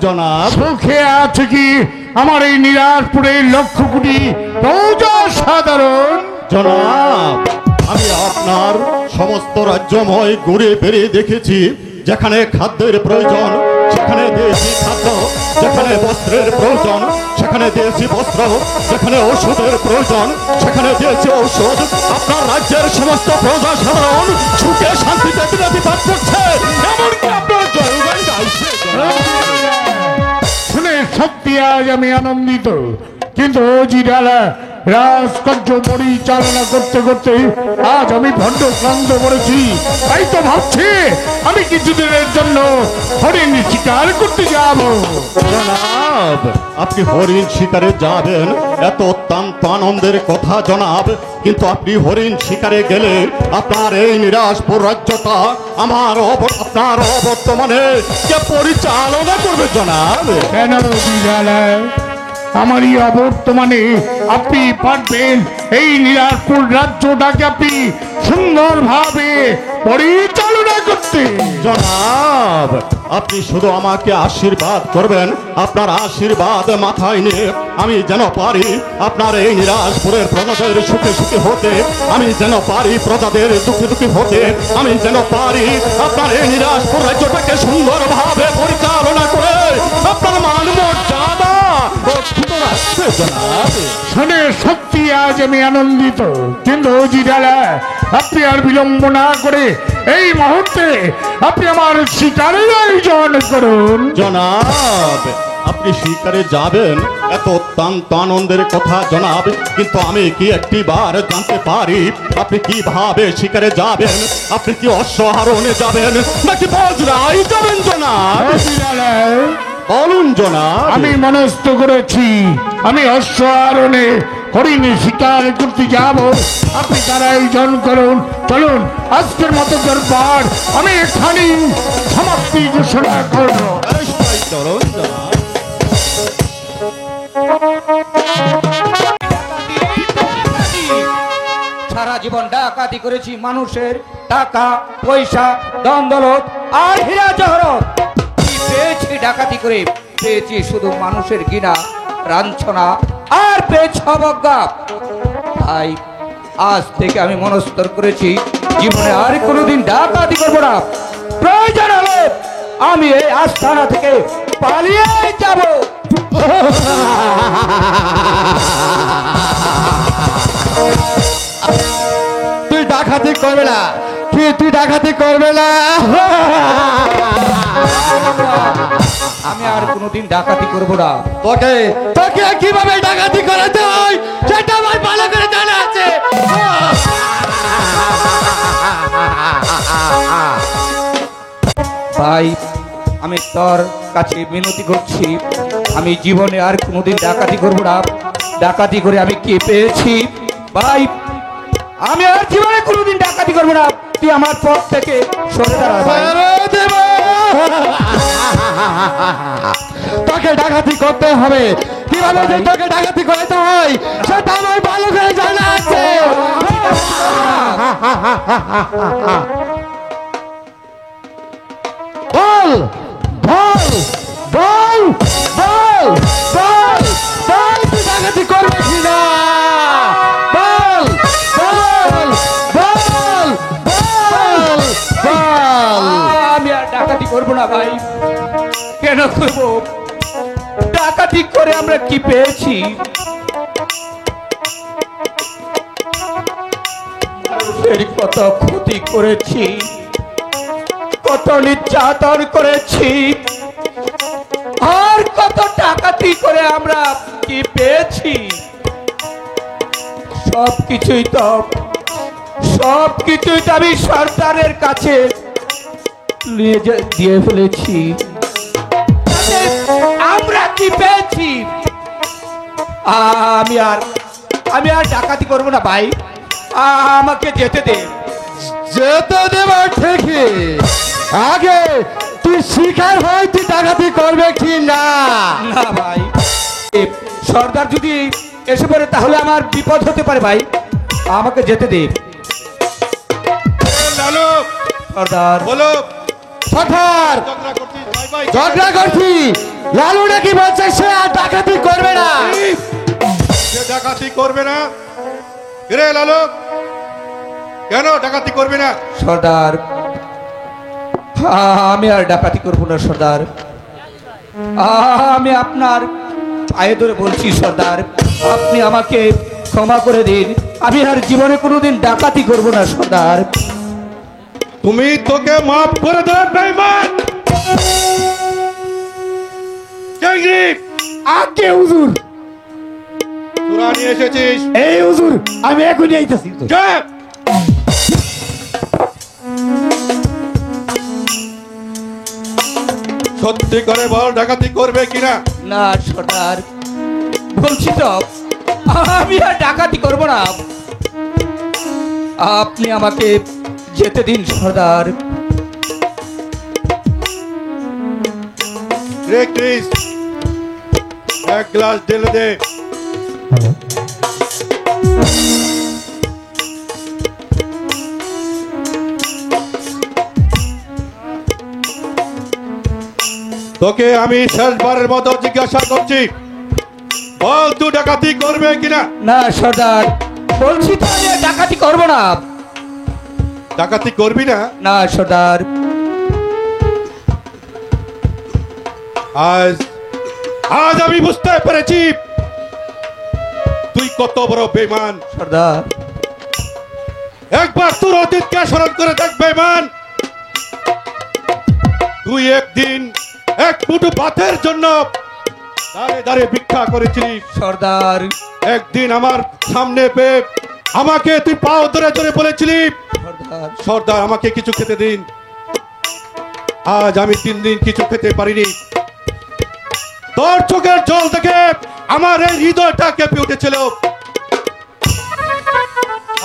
জনাব সুখে আছে কি আমার এই নিরাজপুরের লক্ষ কোটি প্রজা সাধারণ? জনাব, আমি আপনার সমস্ত রাজ্যময় ঘুরে বেড়ে দেখেছি, যেখানে খাদ্যের প্রয়োজন সেখানে দেশি খাদ্য, যেখানে বস্ত্রের প্রয়োজন সেখানে দেশি বস্ত্র, যেখানে ওষুধের প্রয়োজন সেখানে দেশি ঔষধ। আপনার রাজ্যের সমস্ত প্রজা সাধারণ সুখে শান্তিতে দিনাতিপাত করছে, এমনকি আপনার জলবায়ু গাইছে। শুনে সত্যি আজ আমি আনন্দিত, কিন্তু জিরালা রাজকার্য পরিচালনা করতে করতে আজ আমি ভণ্ড ক্লান্ত পড়েছি। তাই তো ভাবছি আমি কিছুদিনের জন্য হরিণ শিকার করতে যাব। জনাব, আপনি হরিণ শিকারে যাবেন এত অত্যন্ত আনন্দের কথা জনাব, কিন্তু আপনি হরিণ শিকারে গেলে আপনার এই নিরাজপুর রাজ্যটা আপনার অবর্তমানে কে পরিচালনা করবে জনাব? কেন জিরালা, আমারই অবর্তমানে আপনি পারবেন এই নিরাজপুর রাজ্যটাকে আপনি সুন্দরভাবে পরিচালনা করতে? জনাব, আপনি শুধু আমাকে আশীর্বাদ করবেন, আপনার আশীর্বাদ মাথায় নিয়ে আমি যেন পারি আপনার এই নিরাজপুরের প্রজাদের সুখে সুখে হতে, আমি যেন পারি প্রজাদের দুঃখে দুঃখে হতে, আমি যেন পারি আপনার এই নিরাজপুর রাজ্যটাকে সুন্দরভাবে পরিচালনা করে আপনার মান মর্যাদা রাখতে। জনাব, শুনে সত্যি আজ আমি আনন্দিত, কিন্তু জিরালা আপনি আর বিলম্ব না করে এই মুহূর্তে আপনি আমার শিকারের আয়োজন করুন। জনাব, আপনি শিকারে যাবেন এত অত্যন্ত আনন্দের কথা জনাব, কিন্তু আমি কি একটি বার জানতে পারি আপনি কিভাবে শিকারে যাবেন? আপনি কি অশ্বারোহণে যাবেন নাকি বজ্রায় যাবেন জনাব? বলুন জনাব। আমি মনস্থ করেছি আমি অশ্বারোহণে হরিণ শিকার করতে যাব। আপনি তার আয়োজন করুন। চলুন, আজকের মতো দরবার আমি এখানেই সমাপ্তি ঘোষণা করব। চলুন জনাব। সারা জীবন ডাকাতি করেছি, মানুষের টাকা পয়সা ধন দৌলত আর হীরা জহরত পেয়েছি। ডাকাতি করে পেয়েছি শুধু মানুষের ঘৃণা লাঞ্ছনা আর পেয়েছি অবজ্ঞা। তাই আজ থেকে আমি মনস্থ করেছি জীবনে আর কোনোদিন ডাকাতি করবো না। প্রয়োজন হলে আমি এই আস্থানা থেকে পালিয়ে যাব। তুই ডাকাতি করবে না, তুই ডাকাতি করবে না। আমি আর কোনোদিন ডাকাতি করবো না। তোকে তোকে কিভাবে ডাকাতি করাতে হয় সেটা আমার ভালো করে জানা আছে। ভাই, আমি তোর কাছে মিনতি করছি, আমি জীবনে আর কোনোদিন ডাকাতি করবো না। ডাকাতি করে আমি কি পেয়েছি ভাই? আমি আর জীবনে কোনোদিন ডাকাতি করবো না। তুই আমার পথ থেকে সরে দাঁড়া ভাই। তোকে ডাকাতি করতে হবে, কিভাবে যে তোকে ডাকাতি করতে হয় সেটা আমার ভালো করে জানা আছে। বল বল বল বল বল বল, তুই ডাকাতি করবে কিনা? বল বল বল বল বল। আমি আর ডাকাতি করবো না ভাই। কেন করবো? ডাকাতি করে আমরা কি পেয়েছি? মানুষের কত ক্ষতি করেছি, কত নির্যাতন করেছি, আর কত ডাকাতি করে আমরা কি পেয়েছি? সবকিছুই তো আমি সরকারের কাছে দিয়ে ফেলেছি। আমরা কি পেয়েছি? আমি আর ডাকাতি করবো না ভাই। আমাকে যেতে দে। যেতে দেবার ঠিকই, আগে তুই শিকার হয় তুই ডাকাতি করবে কি না? না ভাই, এ সর্দার যদি এসে পড়ে তাহলে আমার বিপদ হতে পারে ভাই, আমাকে যেতে দে। লালু সর্দার বলো, সর্দার ঝগড়া করছিস? ভাই ভাই ঝগড়া করছি, লালু নাকি বলছে সে আর ডাকাতি করবে না। সে ডাকাতি করবে না? রে লালু, কেন ডাকাতি করবে না? সর্দার, আমি আর ডাকাতি করবো না সর্দার। আমি আপনার পায়ে ধরে বলছি সর্দার, আপনি আমাকে ক্ষমা করে দিন, আমি আর জীবনে কোনোদিন ডাকাতি করব না সর্দার। তুমি তোকে মাফ করে দাও বেঈমান। চেংড়ি, আগে হুজুর, তোরা নিয়ে এসেছিস, এই হুজুর আমি এখনই আইতাছি। যা। সত্যি করে বল, ডাকাতি করবে কিনা? না সর্দার, বলছি তো আমি আর ডাকাতি করব না, আপনি আমাকে যেতে দিন সর্দার। রে ক্রিস, এক গ্লাস ঢেলে দে। তোকে আমি শেষবারের মতো জিজ্ঞাসা করছি, বল তুই ডাকাতি করবে কিনা? না সর্দার, বলছি তো আমি আর ডাকাতি করব না। ডাকাতি করবি না? না সর্দার। আজ আজ আমি বুঝতে পেরেছি তুই কত বড় বেঈমান। সর্দার, একবার তোর অতীতকে স্মরণ করে দেখ বেঈমান। তুই একদিন এক মুঠো ভাতের জন্য দাঁড়ে দাঁড়ে ভিক্ষা করেছিলি। সর্দার, একদিন আমার সামনে পেয়ে আমাকে তুই পাও ধরে ধরে বলেছিলি, সর্দার, সর্দার আমাকে কিছু খেতে দিন। আজ আমি 3 দিন কিছু খেতে পারিনি। তোর চোখের জল দেখে আমার এই হৃদয়টা কেঁপে উঠেছিল।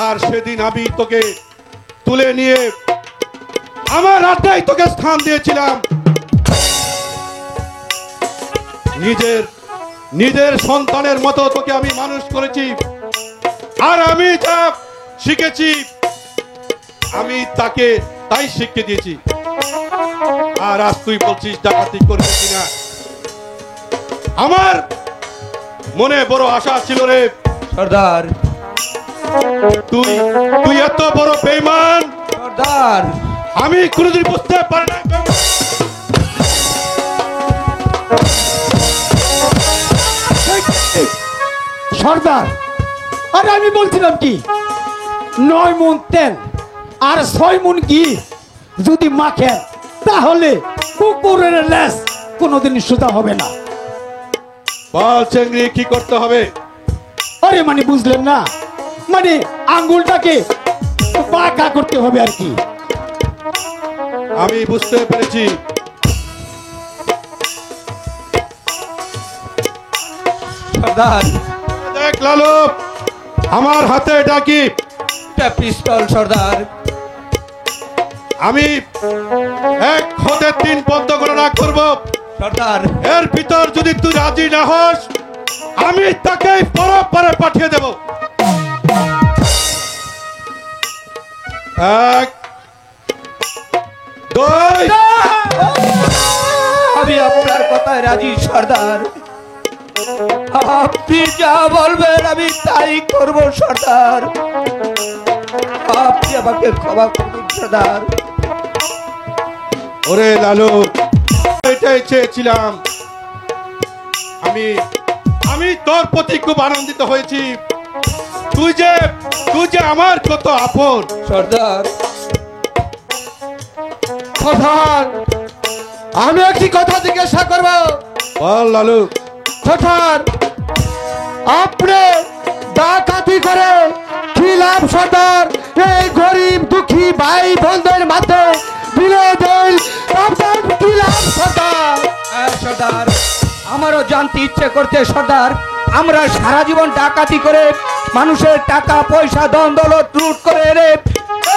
আর সেদিন আমি তোকে তুলে নিয়ে আমার রাতেই তোকে স্থান দিয়েছিলাম। নিজের সন্তানের মতো তোকে আমি মানুষ করেছি। আর আমি যা শিখেছি আমি তাকে তাই শিখিয়ে দিয়েছি। আর আজ তুই বলছিস ডাকাতি করবি কিনা? আমার মনে বড় আশা ছিল রে সর্দার, তুই তুই এত বড় বেঈমান সর্দার। আমি কোনোদিন বুঝতে পারি না। সর্দার, আরে আমি বলছিলাম কি 9 মণ তেল আর 6 মণ ঘি যদি মাখেন তাহলে কুকুরের লেজ কোনোদিন সোজা হবে না। বল চেংড়ি কি করতে হবে? আরে মানে বুঝলেন না, মানে আঙ্গুলটাকে বাঁকা করতে হবে আর কি। আমি বুঝতে পেরেছি। সর্দার, দেখ লালু, আমার হাতে ডাকি এটা পিস্তল সর্দার। আমি 1 হতে 3 পর্যন্ত গণনা করব। সর্দার, এর ভিতর যদি তুই রাজি না হস আমি তাকে পরপারে পাঠিয়ে দেব। 1 2 আমি আপনার কথায় রাজি সর্দার, আপনি যা বলবেন আমি তাই করব সর্দার। আপনি আমাকে ক্ষমা করুন সর্দার। ওরে লালু, এটাই চেয়েছিলাম। আমি তোর প্রতি খুব আনন্দিত হয়েছি। তুই যে আমার কত আপন। সর্দার, সর্দার, আমি একটি কথা জিজ্ঞাসা করব। বল লালু। সর্দার, আপনি ডাকাতি করে কি লাভ সর্দার? এই গরিব দুঃখী ভাই বোনদের মাঝে মিলে দেন, আপনার কি লাভ সর্দার? সর্দার, আমারও জানতে ইচ্ছে করতে সর্দার। আমরা সারা জীবন ডাকাতি করে মানুষের টাকা পয়সা ধন দৌলত লুট করে এনে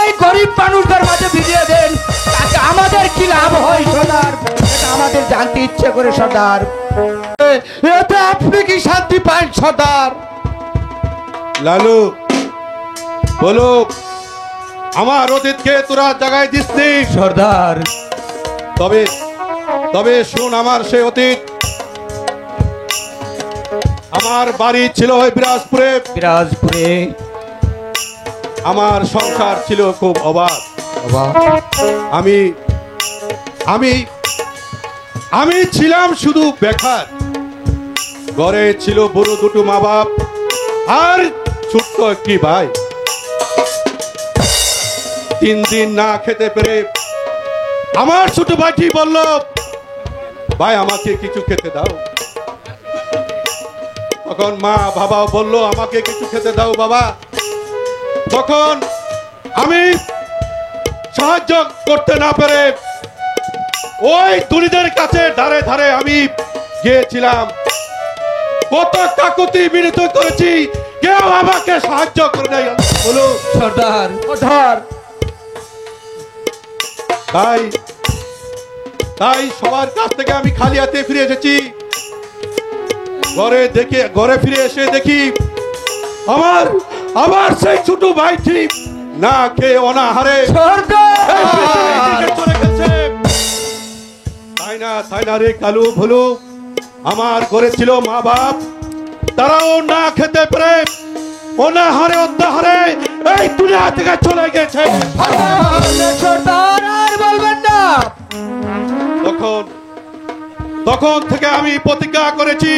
এই গরিব মানুষদের মাঝে বিলিয়ে দেন, তাতে আমাদের কি লাভ হয় সর্দার, এটা আমাদের জানতে ইচ্ছে করে সর্দার। এতে আপনি কি শান্তি পান সর্দার? লালু বলো, আমার অতীতকে তোরা জায়গায় দিসনি সর্দার তবে তবে শুন, আমার সেই অতীত। আমার বাড়ি ছিল ওই বিরাজপুরে, বিরাজপুরে আমার সংসার ছিল খুব অভাব। আমি আমি আমি ছিলাম শুধু বেকার। ঘরে ছিল বড় দুটো মা বাপ আর ছোট্ট একটি ভাই। 3 দিন না খেতে পেরে আমার ছোট ভাইটি বলল, ভাই আমাকে কিছু খেতে দাও। তখন মা বাবাও বলল, আমাকে কিছু খেতে দাও বাবা। তখন আমি সাহায্য করতে না পেরে ওই তুলিদের কাছে ধারে ধারে আমি গিয়েছিলাম। কত কাকুতি মিনতি করেছি, কেউ আমাকে সাহায্য করে নাই। বলো সর্দার সর্দার তাই তাই সবার কাছ থেকে আমি খালি হাতে ফিরে এসেছি। ঘরে ফিরে এসে দেখি আমার আমার সেই ছোট ভাইটি না খেয়ে অনাহারে চলে গেছে। তাই না রে কালু ভুলু, আমার ঘরে ছিল মা বাপ, তারাও না খেতে পেরে অনাহারে অত্যাহারে এই দুনিয়া থেকে চলে গেছে। সর্দার আর বলবেন না। তখন থেকে আমি প্রতিজ্ঞা করেছি,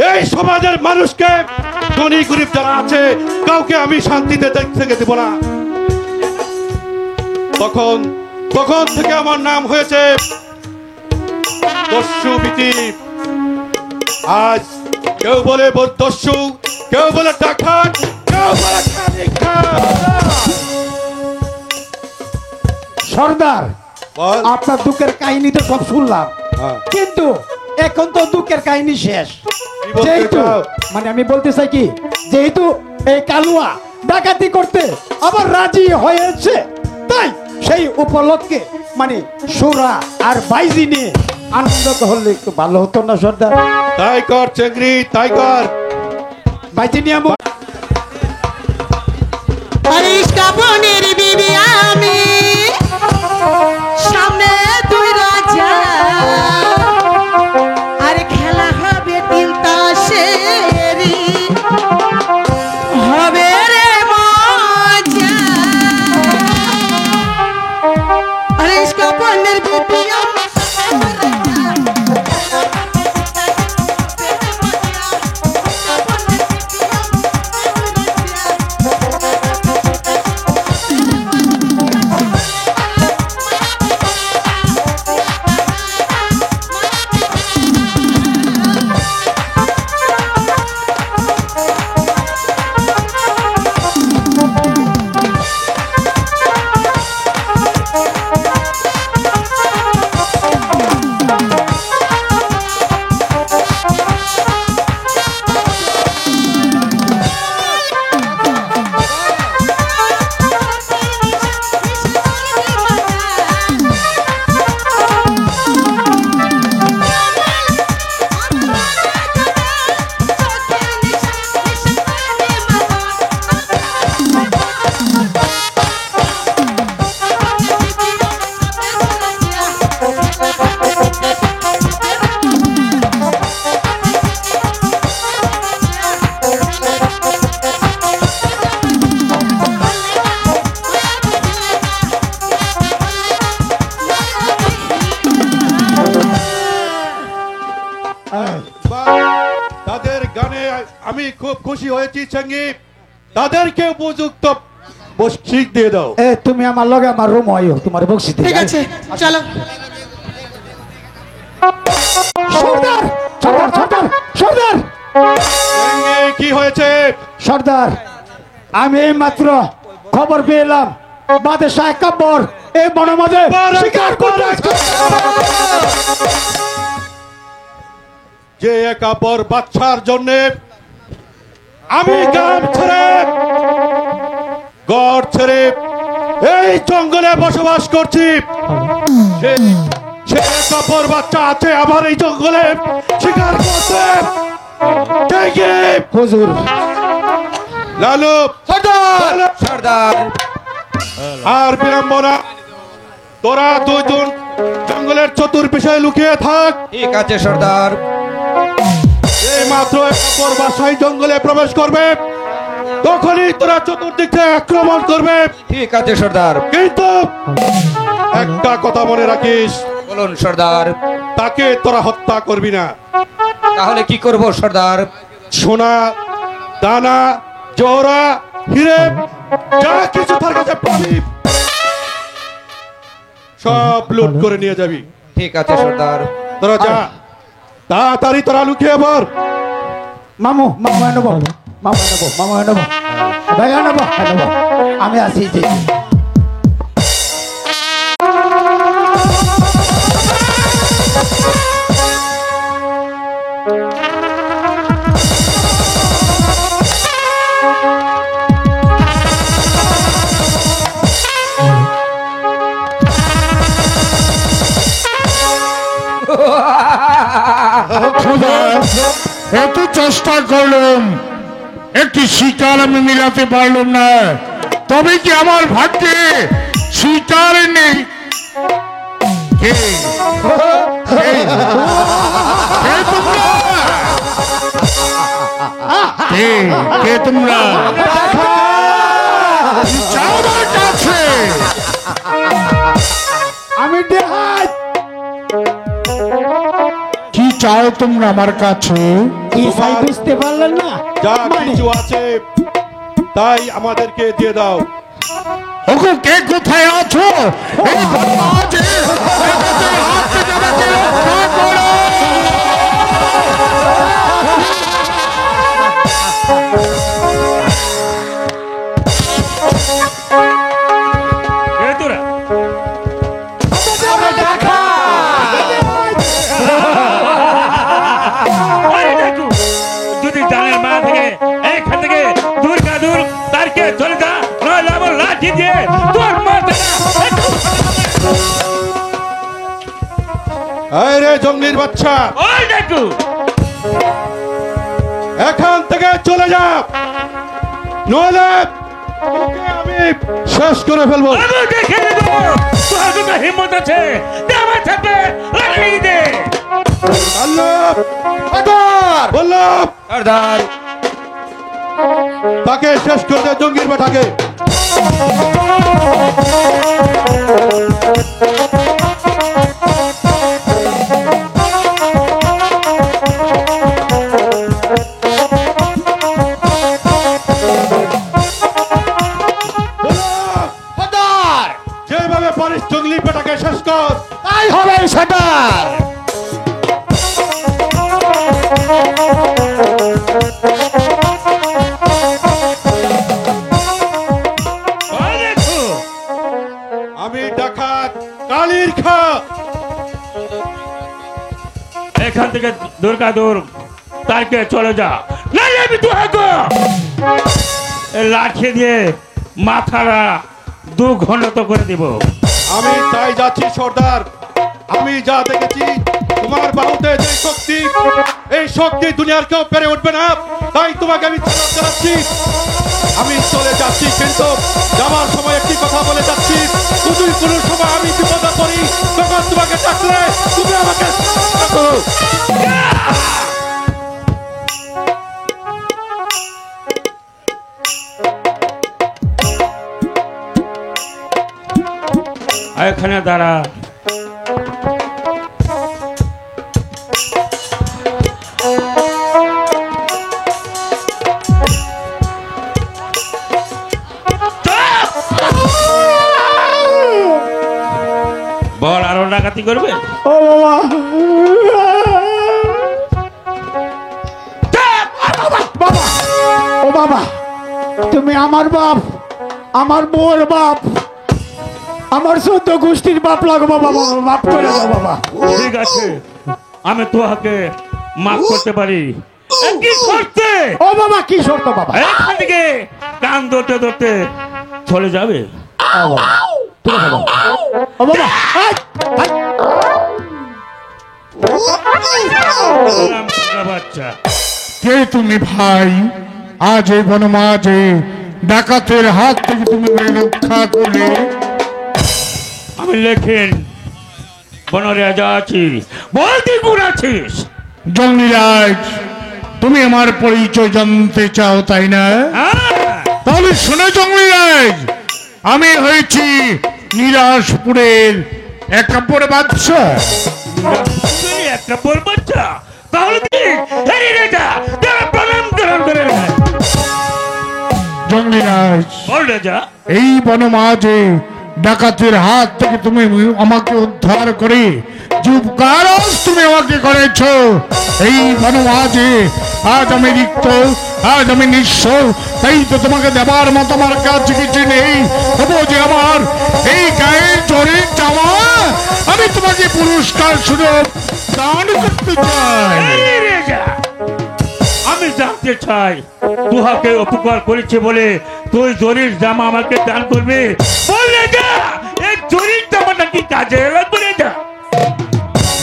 এই সমাজের মানুষকে, ধনী গরিব যারা আছে, কাউকে আমি শান্তিতে থেকে দেব না। তখন থেকে আমার নাম হয়েছে দস্যু বিতি। আজ কেউ বলে দস্যু, কেউ বলে ডাকাত, কেউ বলে সর্দার, বল। আপনার দুঃখের কাহিনী তো সব শুনলাম, হ্যাঁ। কিন্তু এখন তো দুঃখের কাহিনী শেষ। কি বলতে যেহেতু চাও? মানে আমি বলতে চাই কি, যেহেতু এই কালুয়া ডাকাতি করতে আবার রাজি হয়েছে, তাই সেই উপলক্ষে মানে সুরা আর বাইজি নিয়ে আনন্দ হলে একটু ভালো হতো না সর্দার? তাই কর চেংড়ি, তাই কর। বাইজি নিয়ে আমরা আরিশকা বনের বিবি আমি, সামনে দুই রাজা, আর খেলা হবে তিন তাসেরি, হবে রে মজা। আরিশকা বনের বিবি আমি, তাদের গানে আমি খুব খুশি হয়েছি চেঙ্গি। তাদেরকে উপযুক্ত বকশিশ দিয়ে দাও। এ তুমি আমার লগে আমার রুম আইও, তোমার বকশিশ দিই। ঠিক আছে চলো। সর্দার সর্দার সর্দার সর্দার চেঙ্গি, কি হয়েছে? সর্দার, আমি এই মাত্র খবর পেলাম বাদশাহ আকবর এই বনের মাঝে শিকার করতে। যে একাপর বাচ্চার জন্য আমি গ্রাম ছেড়ে গড় ছেড়ে এই জঙ্গলে বসবাস করছি। সে কাপড় বাচ্চা আছে আমার এই জঙ্গলে শিকার করতে। কে কে? হুজুর লালু সর্দার সর্দার আর বিড়ম্বনা, তোরা দুজন জঙ্গলের চতুর্দিকে লুকিয়ে থাক। ঠিক আছে সর্দার। এই মাত্র কাপড় বাসায় জঙ্গলে প্রবেশ করবে তখনই তোরা চতুর্দিকে আক্রমণ করবে। ঠিক আছে সর্দার। কিন্তু একটা কথা মনে রাখিস, বলুন সর্দার। তাকে তোরা হত্যা করবি না। তাহলে কি করব সর্দার? সোনা, দানা, জোড়া, হিরে যা কিছু তার কাছে পাবি সব লুট করে নিয়ে যাবি। ঠিক আছে সর্দার। তোরা যা, তাড়াতাড়ি তোরা লুকিয়ে পড়। মামু মামু এনেব, মামু এনেব, মামু এনেব, ভাই এনেব, এনেব। আমি আছি যে। এত চেষ্টা করলাম, একটি শিকার আমি মিলাতে পারলাম না। তবে কি আমার ভাগ্যে শিকার নেই? কে? কে? কে তোমরা? কে? কে তোমরা? কি চাও আমার কাছে? আমি দেহাত কি চাও তোমরা আমার কাছে? কি সাই বুঝতে পারলেন না? যা মানে কিছু আছে তাই আমাদেরকে দিয়ে দাও। ওগো, কে কোথায় আছো? এই বাজে এটাতে হাত থেকে আমাকে রক্ষা করো। এ তোরা আরে দেখো, যদি জানের মা থেকে এখান থেকে দূর কা দূর তারকে চলে যা, নইলে আমার লাঠি দিয়ে তোর মাথা এই রে জঙ্গলির বাচ্চা, ওই দেখো এখান থেকে চলে যা, নইলে তোকে আমি শেষ করে ফেলবো। আমি দেখে নেব তোর কত হিম্মত আছে, দে আমার সাথে লড়াই দে। আল্লাহ বললাম সর্দার তাকে শেষ করে দে, জঙ্গির বেটাকে। যেভাবে পারিস জঙ্গলি বেটাকে শেষ কর। তাই হবে সর্দার। ওই দেখো আমি ডাকাত কালির খা। এখান থেকে দুর্গা দূর তারকে চলে যা, নাইলে আমি তোকে লাঠি দিয়ে মাথাটা 2 ঘন্টা করে দিব। আমি তাই যাচ্ছি সর্দার। আমি যা দেখেছি তোমার বাহুতে যে শক্তি, এই শক্তি দুনিয়ার কেউ পেরে উঠবে না। তাই তোমাকে আমি চ্যালেঞ্জ জানাচ্ছি। আমি চলে যাচ্ছি, কিন্তু যাওয়ার সময় একটি কথা বলে যাচ্ছি, যদি কোনো সময় আমি বিপদে পড়ি তখন তোমাকে ডাকলে তুমি আমাকে সাহায্য করো। এখানে দাঁড়া। বল, আরো ডাকাতি করবে? ও বাবা, বাবা, ও বাবা, তুমি আমার বাপ, আমার বউর বাপ, আমার 14 গোষ্ঠীর বাপ লাগো বাবা, মাফ করে দাও বাবা। ঠিক আছে, আমি তোকে মাফ করতে পারি। কি করতে? ও বাবা, কি শর্ত বাবা? এখান থেকে কান ধরতে ধরতে চলে যাবে? ঠিক আছে বাবা। ও বাবা এই, এই, বললাম, ছোট্ট বাচ্চা, কে তুমি ভাই? আজ এই বনমাঝে ডাকাতের হাত থেকে তুমি আমাকে রক্ষা করলে। আমি লেখেন বনরে রাজা আছি, বলতে গুণ আছিস। জঙ্গলিরাজ, তুমি আমার পরিচয় জানতে চাও তাই না? হ্যাঁ, তাহলে শোনো জঙ্গলিরাজ, আমি হয়েছি নিরাশপুরের এক নম্বর বাদশা। তুই একটা বল বাচ্চা, তাহলে কি এই রাজা তার প্রণাম গ্রহণ করে নে। জঙ্গলিরাজ, বল রাজা। এই বনমাঝে ডাকাতের হাত থেকে তুমি আমাকে উদ্ধার করে যে উপকার আজ তুমি আমাকে করেছ, এই বনমাঝে আজ আমি রিক্ত, আজ আমি নিঃস্ব, তাই তো তোমাকে দেবার মতো আমার কাছে কিছু নেই। তবু যে আমার এই গায়ের জোরের জামা আমি তোমাকে পুরস্কার স্বরূপ দান করতে চাই। এই রাজা, আমি জানতে চাই তুহাকে উপকার করেছে বলে তুই জরির জামা আমাকে দান করবি? বল রাজা, এই জরির জামাটা কি কাজে লাগবে রাজা?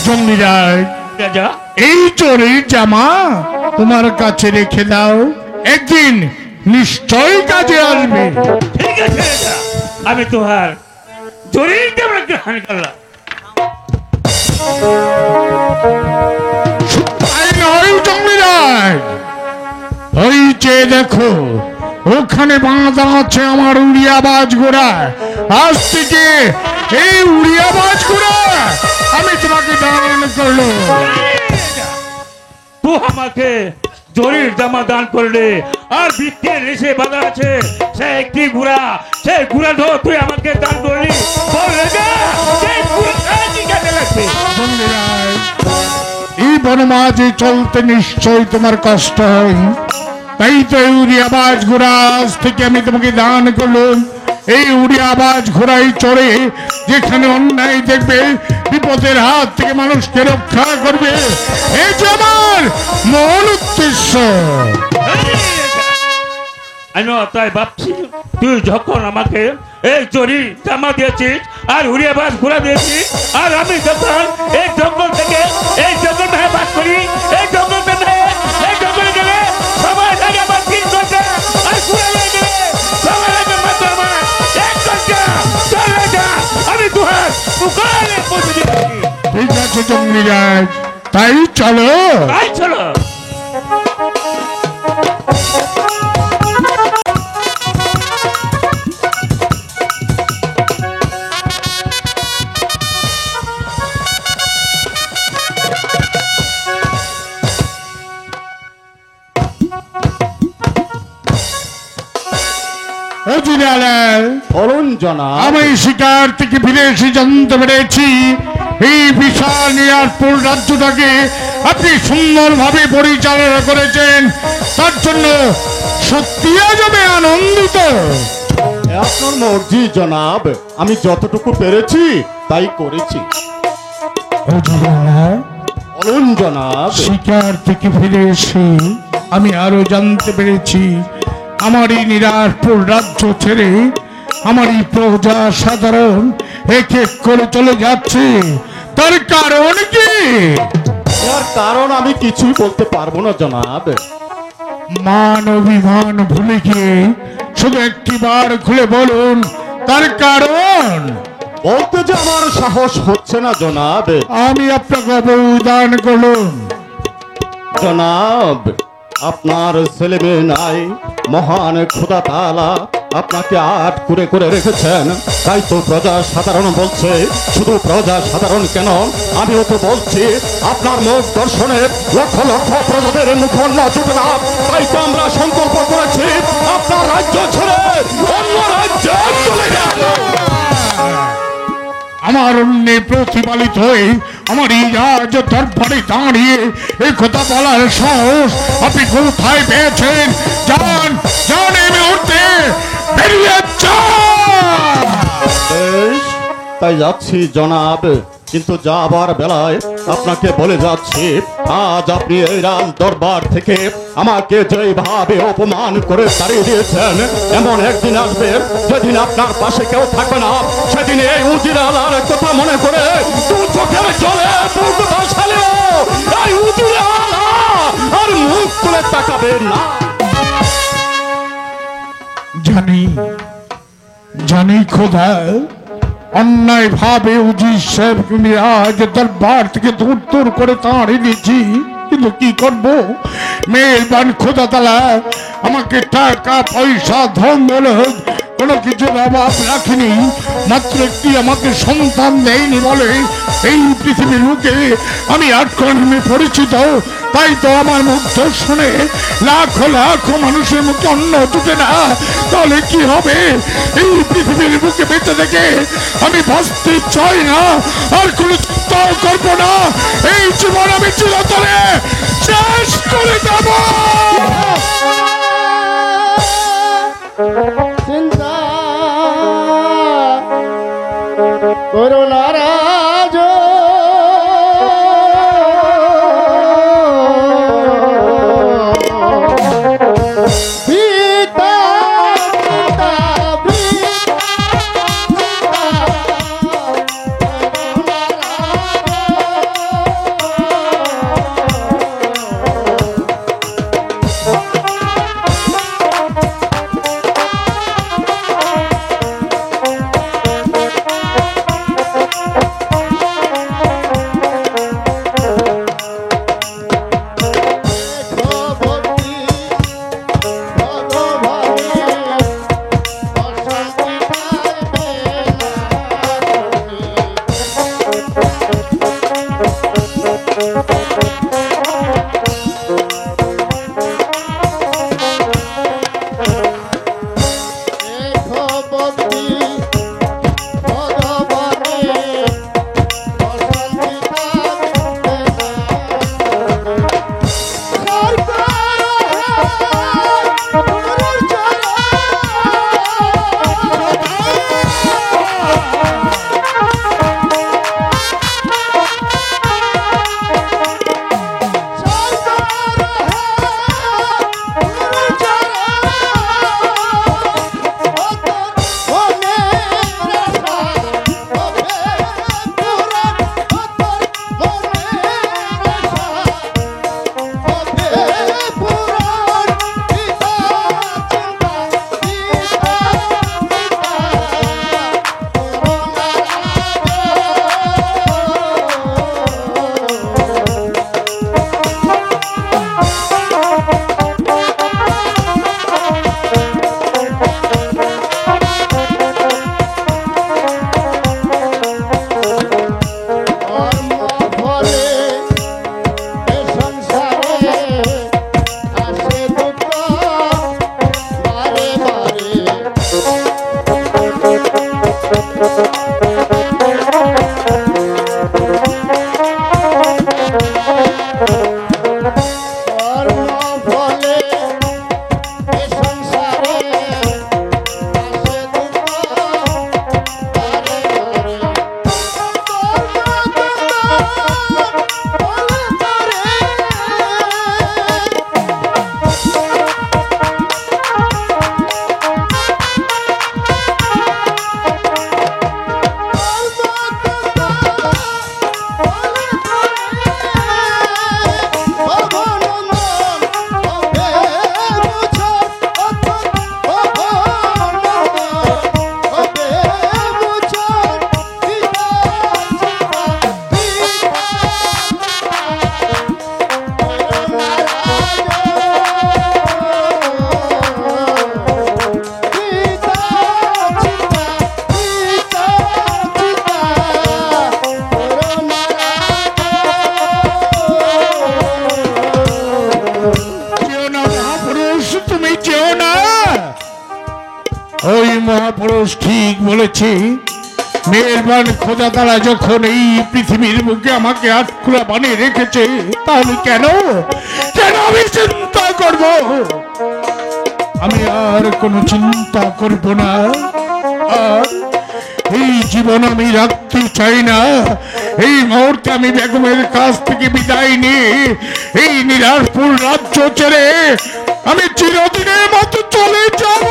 জঙ্গলিরাজ, রাজা, এই চোরের জামা তোমার কাছে রেখে দাও, একদিন নিশ্চয়ই কাজে আসবে। ঠিক আছে রাজা, আমি তোহার জরির জামা গ্রহণ করলাম। তাই নয় জঙ্গলিরাজ, ওই যে দেখো ওখানে বাঁধা আছে আমার উড়িয়াবাজ ঘোড়া। আজ থেকে এই উড়িয়াবাজ ঘোড়া আমি তোমাকে দান করলো। তুই আমাকে জরির জামা দান করলে, আর বৃত্তের রেশে বাঁধা আছে সে একটি ঘোড়া, সেই ঘোড়াটাও তুই আমাকে দান করলি। বল রাজা, সেই ঘোড়াটা কি কাজে লাগবে? জঙ্গলিরাজ, এই বনমাঝে চলতে নিশ্চয়ই তোমার কষ্ট হয়, তাই তো এই উড়িয়াবাজ ঘোড়া আজ থেকে আমি তোমাকে দান করলাম। এই উড়িয়াবাজ ঘোড়ায় চড়ে যেখানে অন্যায় দেখবে, বিপদের হাত থেকে মানুষকে রক্ষা করবে, এই যে আমার মূল উদ্দেশ্য। আমি তাই ভাবছি, তুই যখন আমাকে এই জরি জামা দিয়েছিস আর উড়িয়াবাজ ঘোড়া দিয়েছিস, আর আমি যখন এই জঙ্গল থেকে এই জঙ্গল মেহে বাস করি, এই জঙ্গল মেহে এই জঙ্গলে গেলে সবাই লাগে আমার 3 ঘন্টা, আর ঘোড়া লাগে গেলে সবাই লাগে মাত্র আমার 1 ঘন্টা। চল রাজা, আমি তুহার পুকারে পৌঁছে দিচ্ছি। ঠিক আছে জঙ্গলিরাজ, তাই চলো। তাই চলো। বলুন জনাব। আমি শিকার থেকে ফিরে এসে জানতে পেরেছি এই বিশাল নিরাজপুর রাজ্যটাকে আপনি সুন্দরভাবে পরিচালনা করেছেন, তার জন্য সত্যি আজ আমি আনন্দিত। আপনার মর্জি জনাব, আমি যতটুকু পেরেছি তাই করেছি। বলুন জনাব। শিকার থেকে ফিরে এসে আমি আরো জানতে পেরেছি আমার এই নিরাজপুর রাজ্য ছেড়ে আমার এই প্রজা সাধারণ এক এক করে চলে যাচ্ছে, তার কারণ কি? এর কারণ আমি কিছুই বলতে পারবো না জনাব। মান অভিমান ভুলে গিয়ে শুধু একটিবার খুলে বলুন তার কারণ। বলতে যে আমার সাহস হচ্ছে না জনাব। আমি আপনাকে অবদান করলাম। জনাব, আপনার ছেলে মেয়ে নাই, মহান খোদা তাআলা আপনাকে আট করে করে রেখেছেন, তাই তো প্রজা সাধারণ বলছে। শুধু প্রজা সাধারণ কেন, আমিও তো বলছি, আপনার মুখ দর্শনে লক্ষ লক্ষ প্রজাদের মুখন্ন জুটে না, তাই তো আমরা সংকল্প করেছি আপনার রাজ্য ছেড়ে অন্য রাজ্যে চলে যাব। আমার অন্যে প্রতিপালিত হয়ে আমার এই রাজ দরবারে দাঁড়িয়ে এই কথা বলার সাহস আপনি কোথায় পেয়েছেন? যান যান, এই মুহূর্তে বেরিয়ে যান। বেশ, তাই যাচ্ছি জনাব, কিন্তু যাবার বেলায় আপনাকে বলে যাচ্ছি আজ আপনি এই রাম দরবার থেকে আমাকে যেভাবে অপমান করে তাড়িয়ে দিয়েছেন, এমন একদিন আসবে যেদিন আপনার পাশে কেউ থাকবে না। সেদিন এই উজিরালার কথা মনে করে দু চোখের জলে বুক ভাসালেও এই উজিরালা আর মুখ তুলে তাকাবে না। জানি জানি খোদা, অন্যায় ভাবে উজির সাহেবকে আমি আজ দরবার থেকে দূর দূর করে তাড়িয়ে দিয়েছি, কিন্তু কি করব? মেহেরবান খোদা তাআলা আমাকে টাকা পয়সা ধন দৌলত কোনো কিছুর অভাব রাখিনি, মাত্র একটি আমাকে সন্তান দেয়নি বলে এই পৃথিবীর মুখে আমি আটকর্মে পরিচিত। তাই তো আমার মুখ শুনে লাখো লাখো মানুষের মুখে অন্ন জুটে না, তাহলে কি হবে? এই পৃথিবীর মুখে বেঁচে থেকে আমি বাঁচতে চাই না, আর কোনো চিন্তা করবো না। এই জীবন আমি চিরতরে শেষ করে দেব। চিন্তা করো না রাজ, পিতা পিতা ওই মহাপুরুষ ঠিক বলেছে। মেহেরবান খোদা তাআলা যখন এই পৃথিবীর বুকে আমাকে আটকুলা বানিয়ে রেখেছে, তাহলে কেন কেন আমি চিন্তা করব? আমি আর কোনো চিন্তা করব না। আর এই জীবন আমি রাখতে চাই না। এই মুহূর্তে আমি বেগমের কাছ থেকে বিদায় নিয়ে এই নিরাজপুর রাজ্য ছেড়ে আমি চিরদিনের মতো চলে যাব।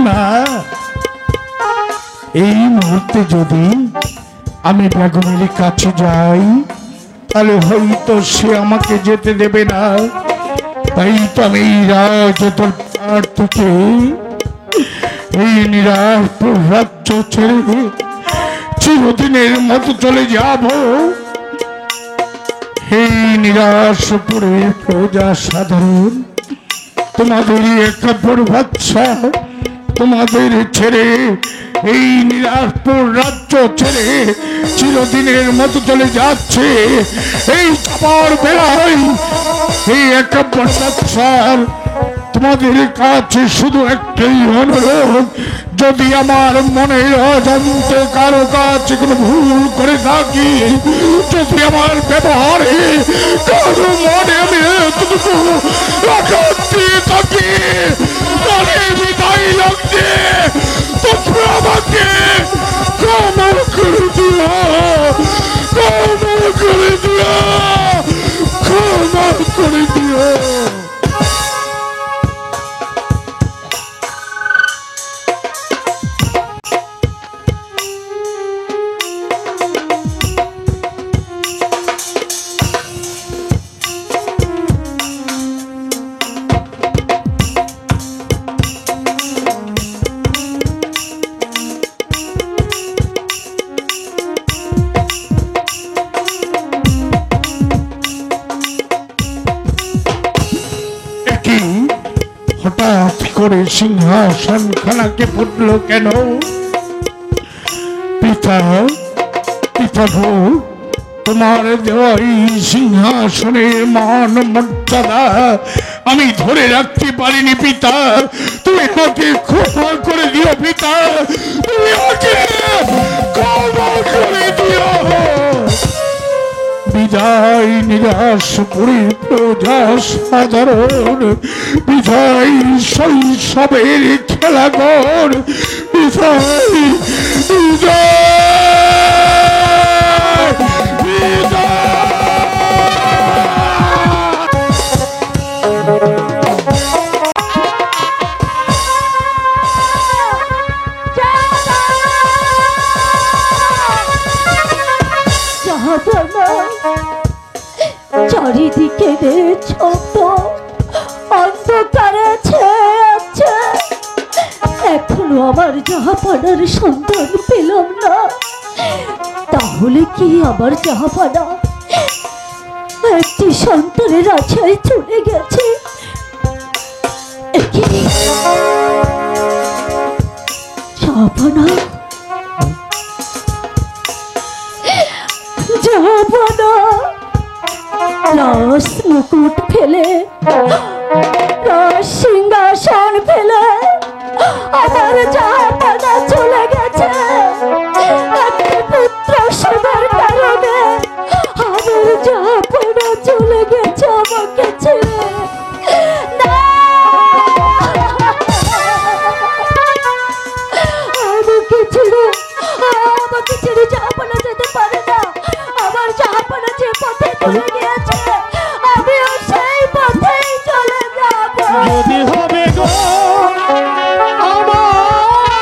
না, এই মুহূর্তে যদি আমি বেগমের কাছে যাই তাহলে হয়তো সে আমাকে যেতে দেবে না। তাই তো আমি এই রাজতর পাড় থেকে এই নিরাজপুর রাজ্য ছেড়ে চিরদিনের মতো চলে যাব। এই নিরাজপুরের প্রজা সাধারণ, তোমাদের একাপর বাচ্চা তোমাদের ছেড়ে এই নিরাজপুর রাজ্য ছেড়ে চিরদিনের মতো চলে যাচ্ছে। এই যাবার বেলায় এই একাপর বাচ্চার তোমাদের কাছে শুধু একটাই অনুরোধ, যদি আমার মনের অজান্তে কারো কাছে কোনো ভুল করে থাকি, যদি আমার ব্যবহারে কারো মনে আমি এতটুকু আঘাত দিয়ে থাকি, মনে বিদায় লাগছে, তোমরা আমাকে ক্ষমা করে দিও, ক্ষমা করে দিও, ক্ষমা করে দিও। হঠাৎ করে সিংহাসন খানাকে ফুটলো কেন? পিতা, পিতা গো, তোমার দেওয়া এই সিংহাসনের মান মর্যাদা আমি ধরে রাখতে পারিনি পিতা, তুমি আমাকে ক্ষমা করে দিও পিতা, তুমি আমাকে ক্ষমা করে দিও। বিদায় নিরাজপুরের প্রজা সাধারণ, বিদায় শৈশবের খেলাঘর, বিদায় বিদায় চারিদিকে ছোট অন্ধকারে আছে, এখনো আমার জাহাপানার সন্ধান পেলাম না। তাহলে কি আমার জাহাপানা একটি সন্তানের আশায় চলে গেছে? জাহাপানা, জাহাপানা, রাস মুকুট ফেলে, রাস সিংহাসন ফেলে আমার জাহাপানা চলে গেছে। একটি পুত্র সেবার কারণে আমার জাহাপানা চলে গেছে আমাকে ছেড়ে। আমাকে ছেড়ে জাহাপানা যেতে পারে না। আমার জাহাপানা যে পথে চলে গিয়েছে আমিও সেই পথেই চলে যাব। যদি হবে গো আমার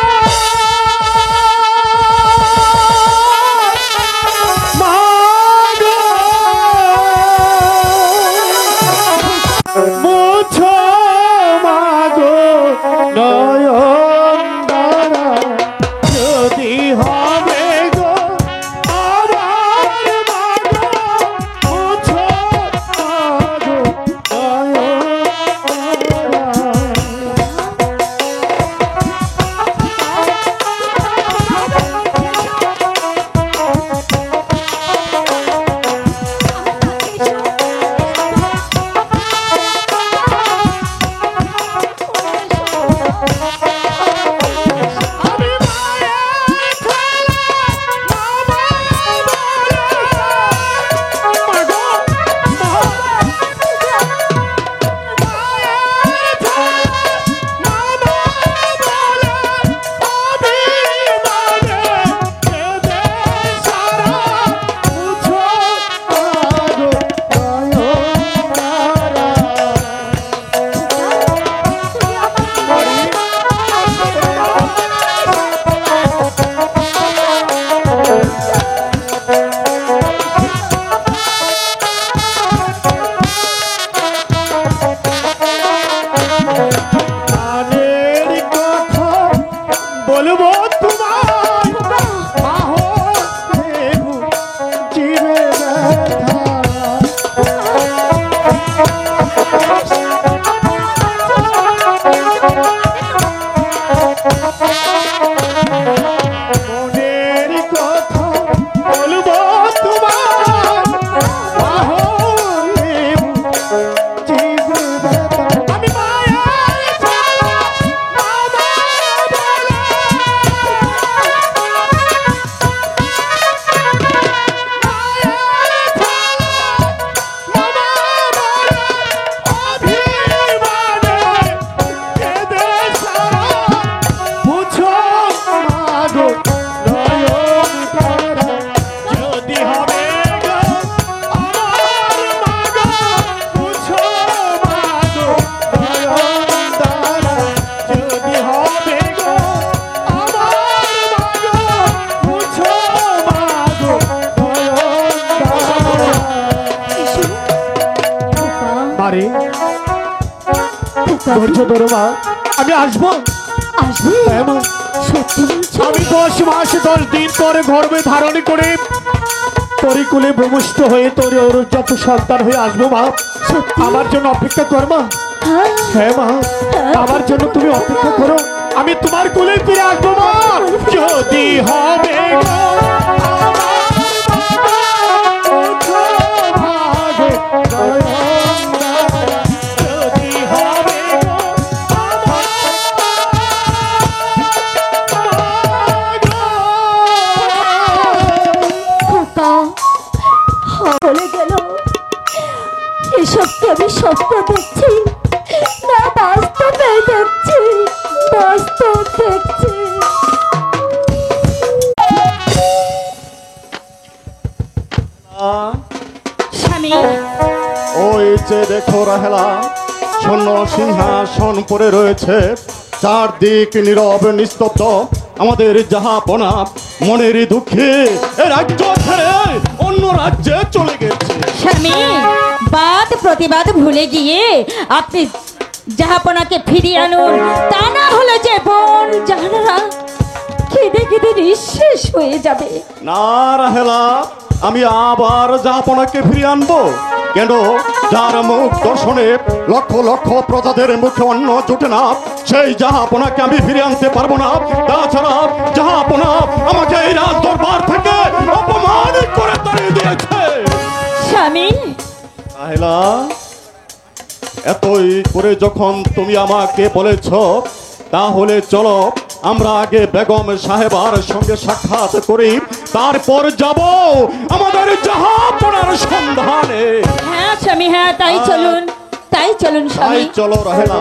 ধৈর্য ধরো মা, আমি আসবো। আসবে হ্যাঁ মা, সত্যি বলছো? আমি 10 মাস 10 দিন পরে গর্ভে ধারণ করে তোরই কুলে ভূমিষ্ঠ হয়ে তোর অরুজাত সন্তান হয়ে আসবো মা। সত্যি? আমার জন্য অপেক্ষা কর মা। হ্যাঁ হ্যাঁ মা, আমার জন্য তুমি অপেক্ষা করো, আমি তোমার কোলে ফিরে আসবো মা। যদি হবে গো আমার ভাগে জয়ঙ্গা, যদি হবে গো খোকা বলে গেল, এসব কি আমি স্বপ্ন দেখছি না বাস্তবে দেখছি? বাস্তব দেখছি। স্বামী, ওই যে দেখো রাহেলা, স্বর্ণ সিংহাসন পরে রয়েছে, চারদিক নীরব নিস্তব্ধ। আমাদের জাহাপনা মনের দুঃখে এ রাজ্য ছেড়ে অন্য রাজ্যে চলে গেছে। স্বামী, বাদ প্রতিবাদ ভুলে গিয়ে আপনি জাহাপনাকে ফিরিয়ে আনুন, তা না হলে যে বোন জাহানারা কেঁদে কেঁদে নিঃশেষ হয়ে যাবে। না রাহেলা, আমি আবার জাহাপনাকে ফিরিয়ে আনবো কেন? যার মুখ দর্শনে লক্ষ লক্ষ প্রজাদের মুখে অন্ন জুটে না, সেই জাহাপনাকে আমি ফিরিয়ে আনতে পারবো না। তাছাড়া জাহাপনা আমাকে এই রাজ দরবার থেকে অপমান করে তাড়িয়ে দিয়েছে। স্বামী, রাহেলা, এতই করে যখন তুমি আমাকে বলেছ, তাহলে চলো আমরা আগে বেগম সাহেবার সঙ্গে সাক্ষাৎ করি, তারপর যাব আমাদের জাহাপনার সন্ধানে। হ্যাঁ স্বামী, হ্যাঁ তাই চলুন, তাই চলুন তাই স্বামী। চলো রাহেলা।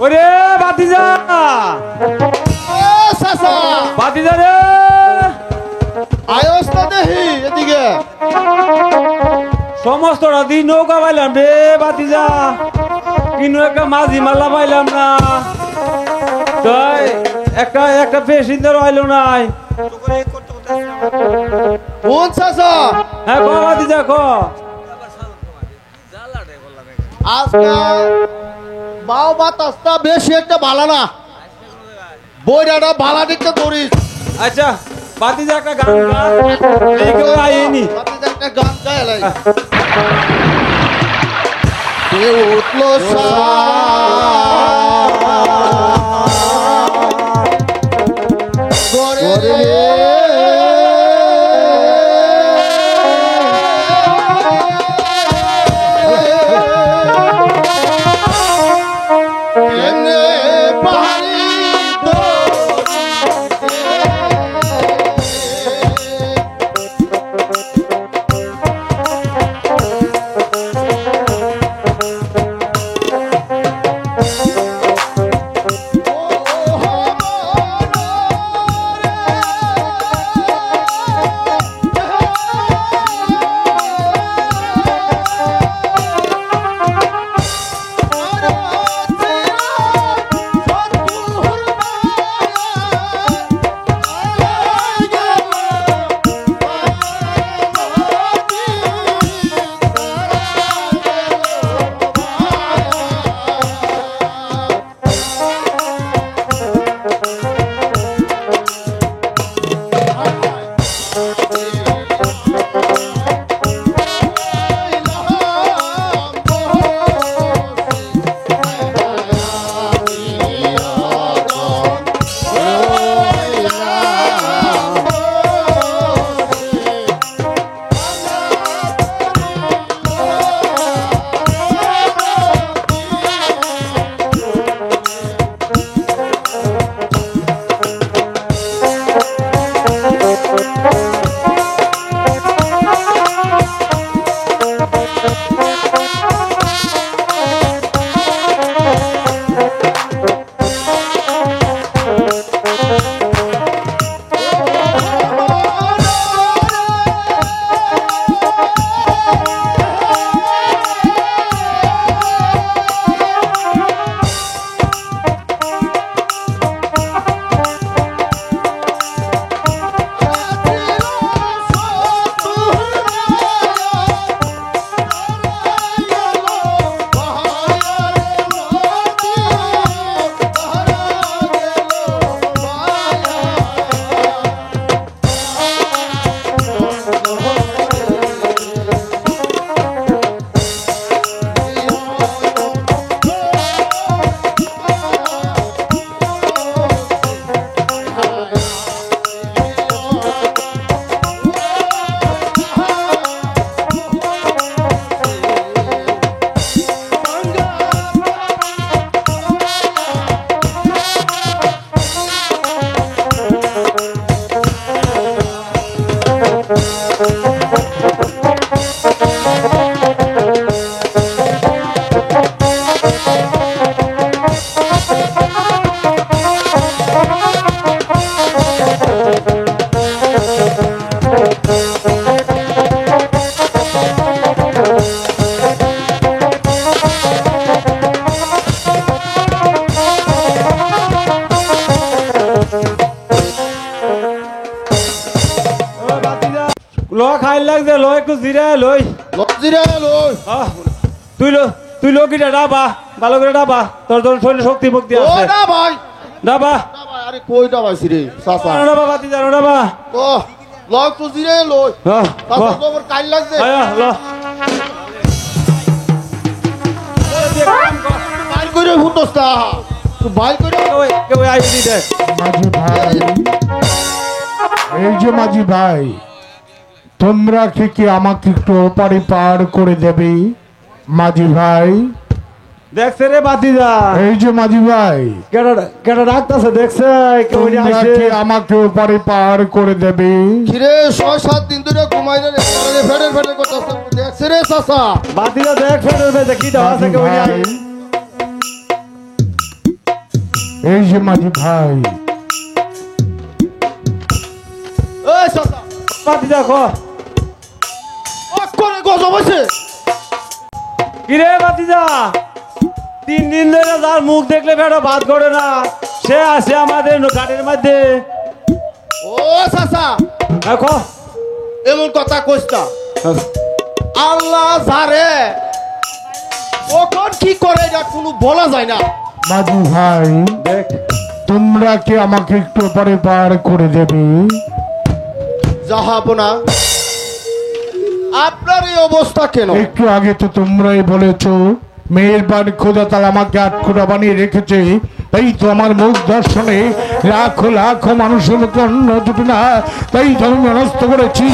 ওরে বাতিজা, চাচা বাতিজা রে, আয়স না দেহি এদিকে। সমস্ত রাতি নৌকা পাইলাম রে বাতিজা, কিন্তু একটা মাঝি মাল্লা পাইলাম না। তাই একটা পেশেন্টার আইলো নাই। কোন চাচা? হ্যাঁ ক বাতিজা ক। আজকে বাও বাতাসটা বেশি একটা ভালো না, বইটা ভালো দিকটা করিস। আচ্ছা বাতিজা একটা গান গা, এই কেউ আইনি। বাতিজা একটা গান গায় লাই। উঠলো লাগছে লয় একটু জিরা লই লজিরে লই তুই লোকিটা ডাবা ভালো করে ডাবা তোর শরীরে শক্তি ভক্তি ও আছে না ভাই ডাবা না ভাই আরে কই ডাবাইছি রে চাচা ডাবা বাতি জানো ডাবা ও লজিরে লই হ্যাঁ চাচা তোমার কাল লাগছে ল বাইর কইরে ফুটস্তা তুই বাইর কইরে কেউ আইবি দেখ মাঝি ভাই, এই যে মাঝি ভাই, তোমরা কি আমাকে একটু ওপারে পার করে দেবে? মাঝি ভাই, দেখছে রে বাতি যা এই যে মাঝি ভাই, কেটা ডাকতেছে দেখছে কেউ তোমরা আসে কি আমাকে ওপারে পার করে দেবে? খিরে 6-7 দিন ধরে ঘুমাই না রে ফেডের ফেডের করতেছ দেখছ রে চাচা বাতি যা দেখ ফেটের ভেতরে কি দাও আছে মাঝি কেউ ভাই, এই যে মাঝি ভাই, এই চাচা বাতি যা কো করে গজব হইছে কি রে বাতি যা 3 দিন ধরে যার মুখ দেখলে ফেটো ভাত করে না সে আছে আমাদের গাড়ির মধ্যে ও চাচা দেখো এমন কথা কইছ না আল্লাহ জারে কখন কি করে এটা কোনো বলা যায় না মাঝি ভাই, দেখ তোমরা কি আমাকে একটু ওপারে পার করে দেবে? যাহাবো না আপনার এই অবস্থা কেন একটু আগে তো তোমরাই বলেছো মেয়ের বাড়ি খোদা তালা আমাকে আটখোড়া বানিয়ে রেখেছে, তাই তো আমার মুখ দর্শনে লাখো লাখো মানুষের অন্ন জুটে না, তাই তো আমি মনস্থ করেছি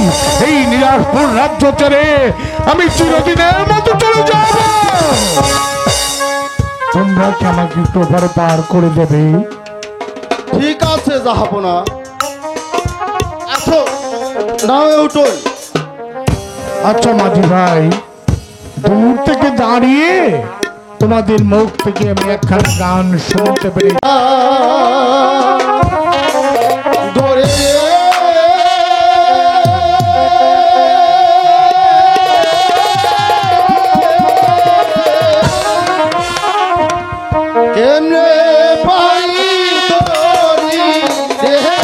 এই নিরাশপুর রাজ্য ছেড়ে আমি চিরদিনের মতো চলে যাব। তোমরা কি আমাকে একটু ওপারে পার করে দেবে? ঠিক আছে যাহাবো না আসো নামে উঠো আচ্ছা মাঝি ভাই, দূর থেকে দাঁড়িয়ে তোমাদের মুখ থেকে আমি একখানা গান শুনতে পেরে ধরে কেমনে পাই তোরি দেহে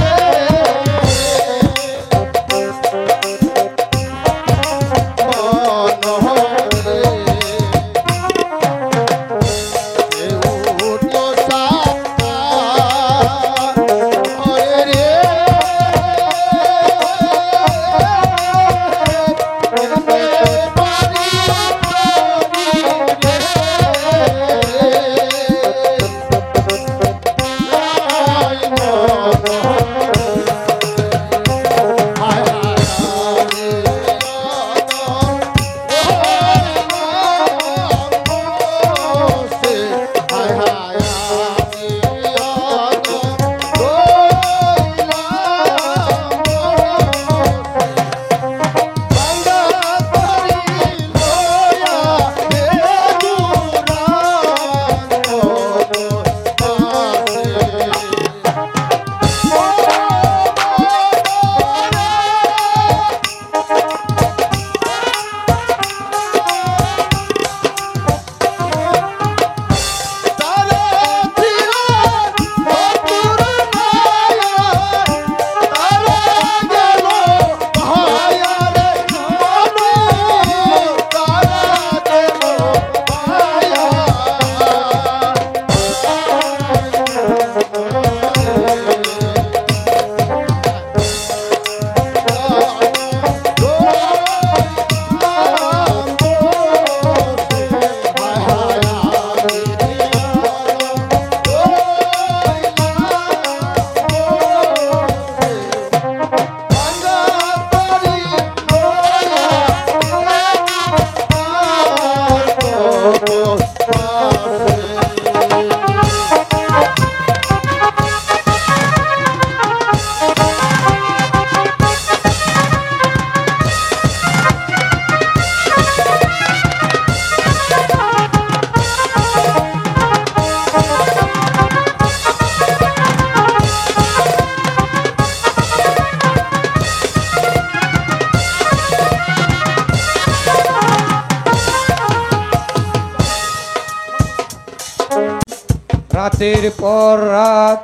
রাতের পর রাত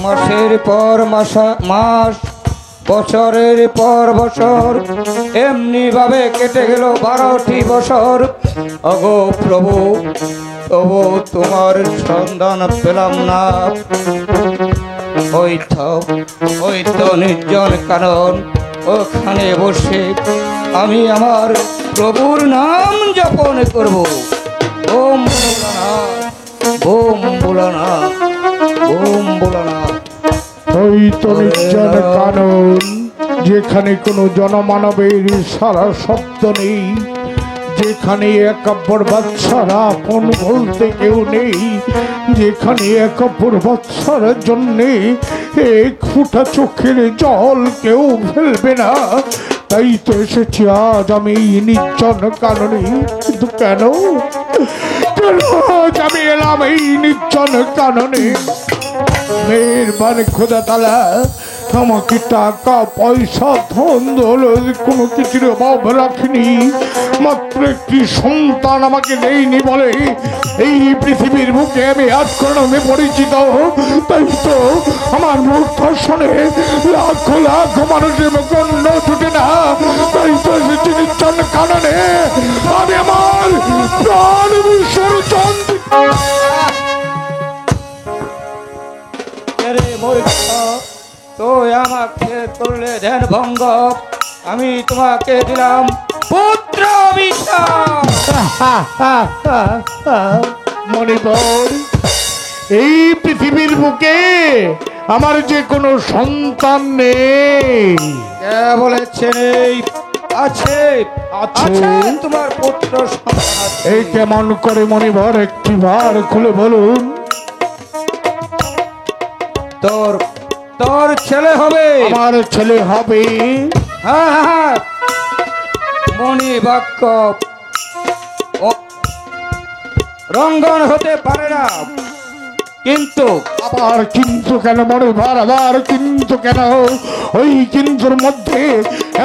মাসের পর মাস বছরের পর বছর এমনি ভাবে কেটে গেল 12টি বছর। অগো প্রভু, তবু তোমার সন্ধান পেলাম না। ওই তো নির্জন কানন, ওখানে বসে আমি আমার প্রভুর নাম যাপন করব। ওম ভোলানাথ, ওম ভোলানাথ, ওম ভোলানাথ। ওই তো নির্জন কানন, যেখানে কোনো জনমানবের সারা শব্দ নেই, যেখানে একাব্বর বাচ্চারা আপন বলতে কেউ নেই, যেখানে একাব্বর বাচ্চার জন্যে এক ফোঁটা চোখের জল কেউ ফেলবে না, তাই তো এসেছি আজ আমি এই নির্জন কাননে। কিন্তু কেন কেন আজ আমি এলাম এই নির্জন কাননে? মেহেরবান খোদা তাআলা আমাকে টাকা পয়সা ধন দৌলত কোনো কিছুর অভাব রাখিনি, মাত্র একটি সন্তান আমাকে দেয়নি বলে এই পৃথিবীর বুকে আমি আজকর্ণমে পরিচিত। তাই তো আমার মুখ দর্শনে লাখ লাখ মানুষের মুখে অন্ন ছুটে না। তাই তো এসেছি নির্জন কাননে আমি আমার প্রাণ বিসর্জন তো আমাকে করলে ধ্যান ভঙ্গ, আমি তোমাকে দিলাম পুত্র মণিবর, এই পৃথিবীর বুকে আমার যে কোনো সন্তান নেই। কে বলেছে নেই? আছে, আছে, তোমার পুত্র সন্তান আছে। এই কেমন করে মণিবর একটি বার খুলে বলুন। তোর ছেলে হবে। আমার ছেলে হবে। হ্যাঁ হ্যাঁ, মণি বাক্য রঙ্গন হতে পারে না। কিন্তু আবার কিন্তু কেন মণিবর, আবার কিন্তু কেন? ওই কিন্তুর মধ্যে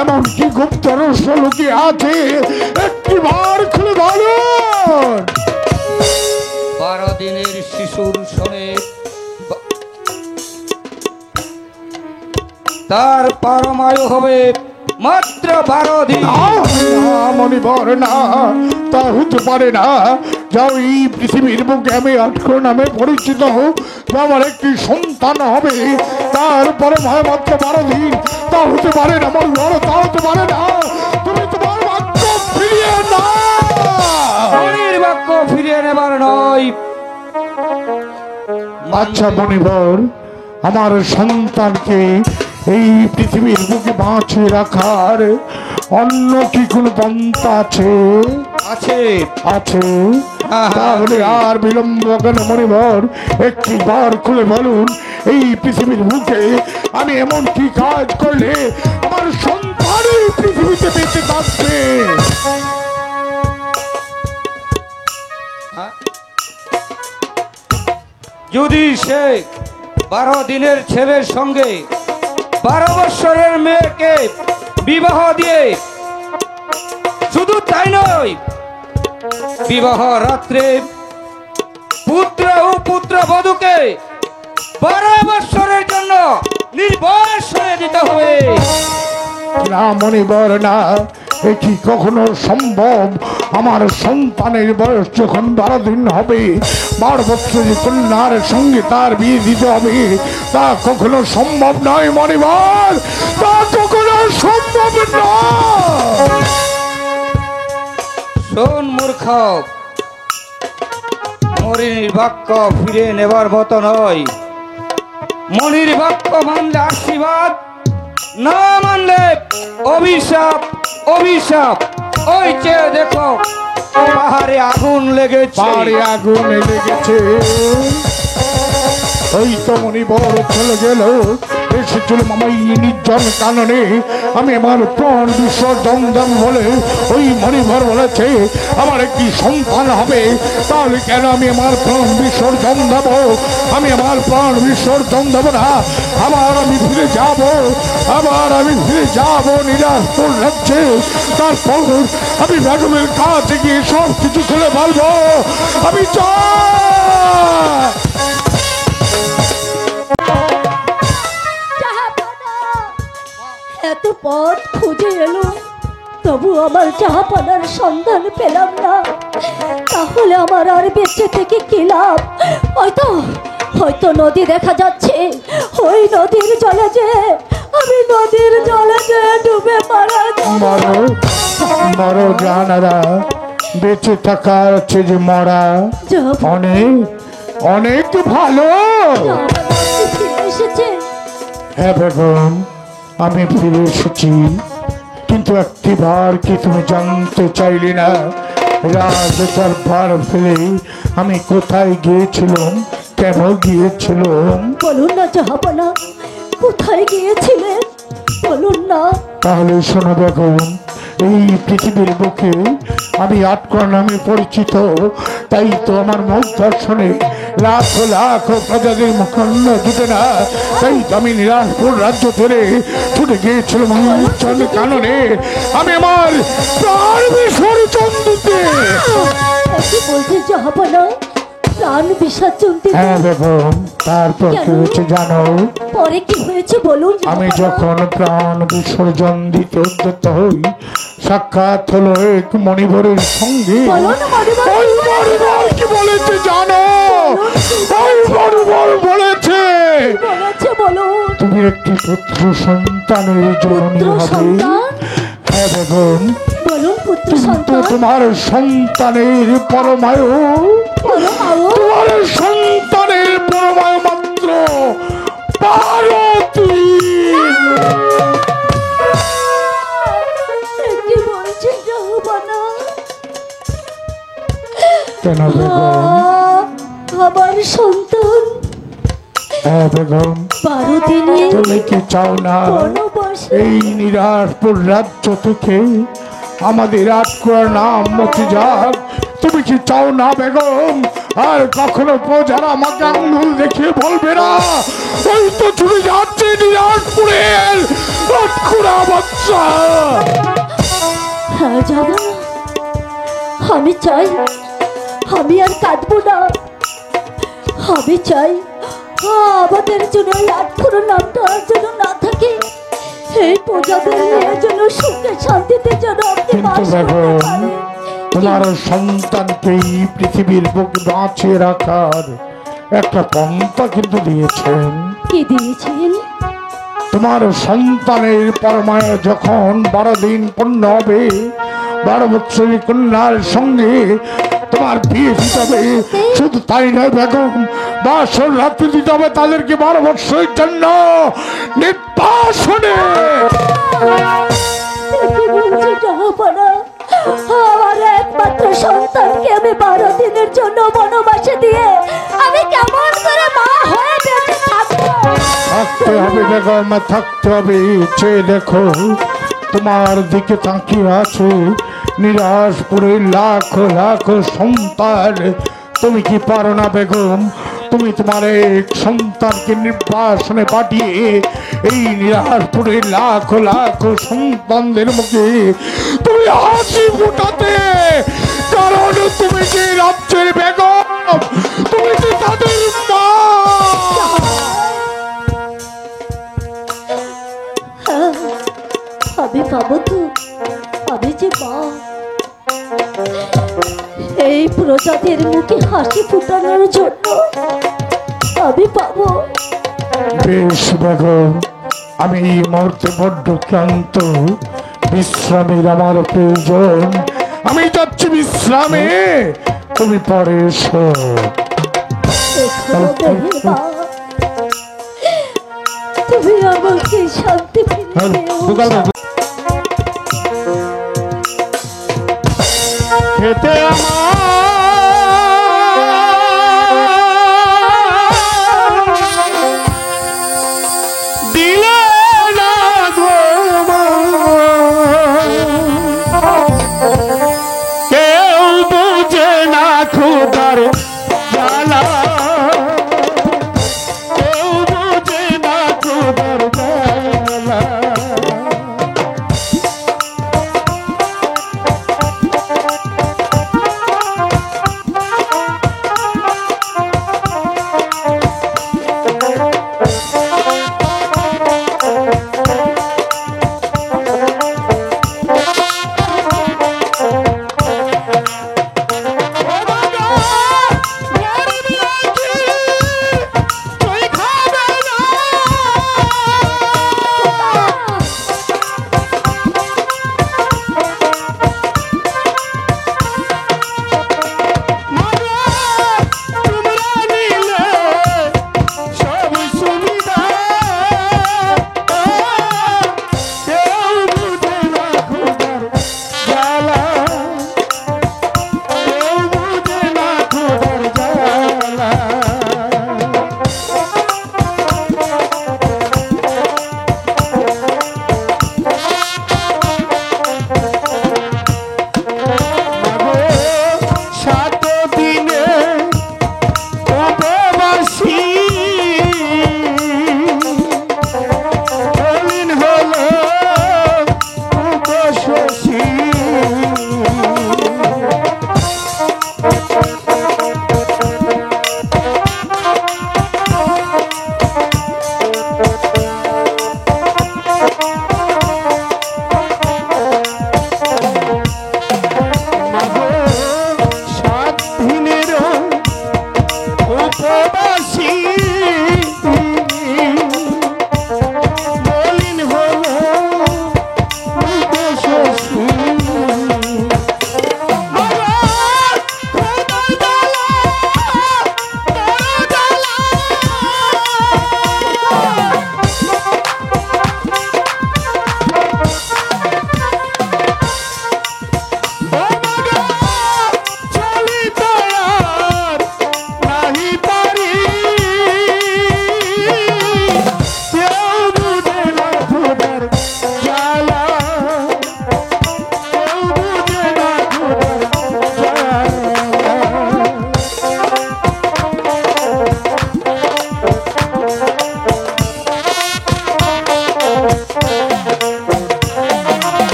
এমন কি গুপ্ত রহস্য লুকিয়ে আছে, একটি বার খুলে বলুন। 12 দিনের শিশুর সমেত তার পরমায়ু হবে মাত্র 12 দিন। মণিবর না, তা হতে পারে না। যাও, এই পৃথিবীর বুকে আমি আটকো নামে পরিচিত হোক, আমার একটি সন্তান হবে, তারপরে মাত্র 12 দিন। তা হতে পারে না মণিবর, তা হতে পারে না। তুমি তোমার বাক্য ফিরিয়ে না। মণির বাক্য ফিরিয়ে নেবার নয়। আচ্ছা মণিবর, আমার সন্তানকে এই পৃথিবীর বুকে বাঁচিয়ে রাখার অন্য কি কোনো পন্থা আছে? আছে, আছে। তাহলে আর বিলম্ব কেন মণিবর, একটি বার খুলে বলুন, এই পৃথিবীর বুকে আমি এমন কি কাজ করলে আমার সন্তান এই পৃথিবীতে বেঁচে থাকবে? যদি সে 12 দিনের ছেলের সঙ্গে 12 বৎসরের মেয়েকে বিবাহ দিয়ে, শুধু তাই নয়, বিবাহ রাত্রে পুত্র ও পুত্র বধূকে 12 বৎসরের জন্য নির্বয়স হয়ে দিতে হবে। না মণিবর না, এটি কখনো সম্ভব? আমার সন্তানের বয়স যখন 12 দিন হবে, 12 বছরের কন্যার সঙ্গে তার বিয়ে দিতে হবে, তা কখনো সম্ভব নয় মণিবর, তা কখনো সম্ভব নয়। শোন মূর্খ, মণির বাক্য ফিরে নেবার মতো নয়। মণির বাক্য মানলে আশীর্বাদ, না মানলে অভিশাপ। অভিশাপ। ওই চেয়ে দেখো, পাহাড়ে আগুন লেগেছে। পাহাড়ে আগুন লেগেছে। ওই তো মণিবর চলে গেল, এসেছিল মামাই নির্জন কাননে আমি আমার প্রাণ বিসর্জন দেব বলে ওই মণিবর বলেছে আমার একটি সন্তান হবে। তাহলে কেন আমি আমার প্রাণ বিসর্জন দেব? আমি আমার প্রাণ বিসর্জন দেব না। আবার আমি ফিরে যাব, আবার আমি ফিরে যাব নিরাশ লাগছে। তারপর আমি বেগমের কাছে গিয়ে সব কিছু খুলে বলবো। আমি চাই আমার জাহাপনার সন্ধান পেলাম না, তাহলে আমার আর বেঁচে থেকে কি লাভ? হয়তো হয়তো নদী দেখা যাচ্ছে, ওই নদীর জলে যে আমি নদীর জলে যে ডুবে মারা যাব। মরো মরো জানারা, বেঁচে থাকার হচ্ছে যে মরা অনেক অনেক ভালো। আপনি ফিরে এসেছেন? হ্যাঁ বেগম, আমি ফিরে এসেছি, কিন্তু একটিবার কি তুমি জানতে চাইলে না রাজ দরবার ফেলে আমি কোথায় গিয়েছিলাম, কেন গিয়েছিলাম? বলুন না জাহাপনা, কোথায় গিয়েছিলেন বলুন না। তাহলে শোনো বেগম, এই পৃথিবীর বুকে আমি আটকর নামে পরিচিত, তাই তো আমার মুখ দর্শনে লাখ লাখ প্রজাদের মুখন্ন জুটে না, তাই তো আমি নিরাজপুর রাজ্য ধরে ছুটে গিয়েছিলাম অঞ্চল কাননে আমি আমার প্রাণ বিসর্জন দিতে। কি বলছে জাহাপনা, প্রাণ বিসর্জন দিতে? হ্যাঁ বেগম, তারপর কি হয়েছে জানো? পরে কি হয়েছে বলুন। আমি যখন প্রাণ বিসর্জন দিতে উদ্যত হই, সাক্ষাৎ হলো এক মণিবরের সঙ্গে। বলুন মণিবর। ওই মণিবর কি বলেছে জানো? ওই মণিবর বলেছে বলেছে বলুন। তুমি একটি পুত্র সন্তানের জননী পুত্র হবে। সন্তান? হ্যাঁ বেগম, বলুন পুত্র কিন্তু সন্তান। তোমার সন্তানের পরমায়ু, পরমায়ু? তোমার সন্তানের পরমায়ু মাত্র পার্বতী। কি বলছে জাহাপনা? কেন বেগম? আমার সন্তান হ্যাঁ বেগম, 12 দিনে তুমি কি চাও না বনবাসে? এই নিরাজপুর রাজ্য থেকে আমাদের আটকুয়ার নাম মুছে যাক? তুমি কি চাও না বেগম আর কখনো প্রজারা আমাকে আঙুল দেখিয়ে বলবে না ওই তো ছুটে যাচ্ছে নিরাজপুরের আটকুড়া বাচ্চা? হ্যাঁ যাব না, আমি চাই আমি আর কাঁদবো না। আমি চাই আমাদের জন্য এই আটখুরো নামটা আর যেন না থাকে, এই প্রজাদের নিয়ে যেন সুখে শান্তিতে যেন আপনি কিন্তু বাস করতে বেগম, পারেন। তোমার সন্তানকে এই পৃথিবীর বুকে বাঁচিয়ে রাখার একটা পন্থা কিন্তু দিয়েছেন। কি দিয়েছেন? তোমার সন্তানের পরমায় যখন 12 দিন পূর্ণ হবে, 12 বৎসরী কন্যার সঙ্গে তোমার বিয়ে দিতে হবে। শুধু তাই নয় বেগম, বাসর রাত্রি দিতে হবে তাদেরকে 12 বৎসরের জন্য নির্বাসনে। কি বলছি জাহাপনা, আমার একমাত্র সন্তানকে আমি 12 দিনের জন্য বনবাসে দিয়ে আমি কেমন করে মা হয়ে বেঁচে থাকবো? থাকতে হবে বেগম, থাকতে হবে। চেয়ে দেখো, তোমার দিকে তাকিয়ে আছে নিরাজপুরের লাখ লাখ সন্তান। তুমি কি পারো না বেগম? তুমি তোমার এক সন্তানকে নির্বাসনে পাঠিয়ে এই নিরাজপুরের লাখ লাখ সন্তানদের মুখে তুমি হাসি ফোটাতে, কারণ তুমি যে রাজ্যের বেগম, তুমি যে তাদের মা। আমি পাবো তো, আমি যে মা, এই প্রজাদের মুখে হাসি ফুটানোর জন্য আমি পাবো। বেশ বেগম, আমি এই মুহূর্তে বড্ড ক্লান্ত, বিশ্রামের আমার প্রয়োজন। আমি যাচ্ছি বিশ্রামে, তুমি পরে এসো। এখনো দেহের মা, তুমি আমাকে শান্তি ফিরিয়ে দিও। খেতে দিলে না গো কেউ বুঝে না খুদার জ্বালা, কেউ বুঝে না খুদার জ্বালা।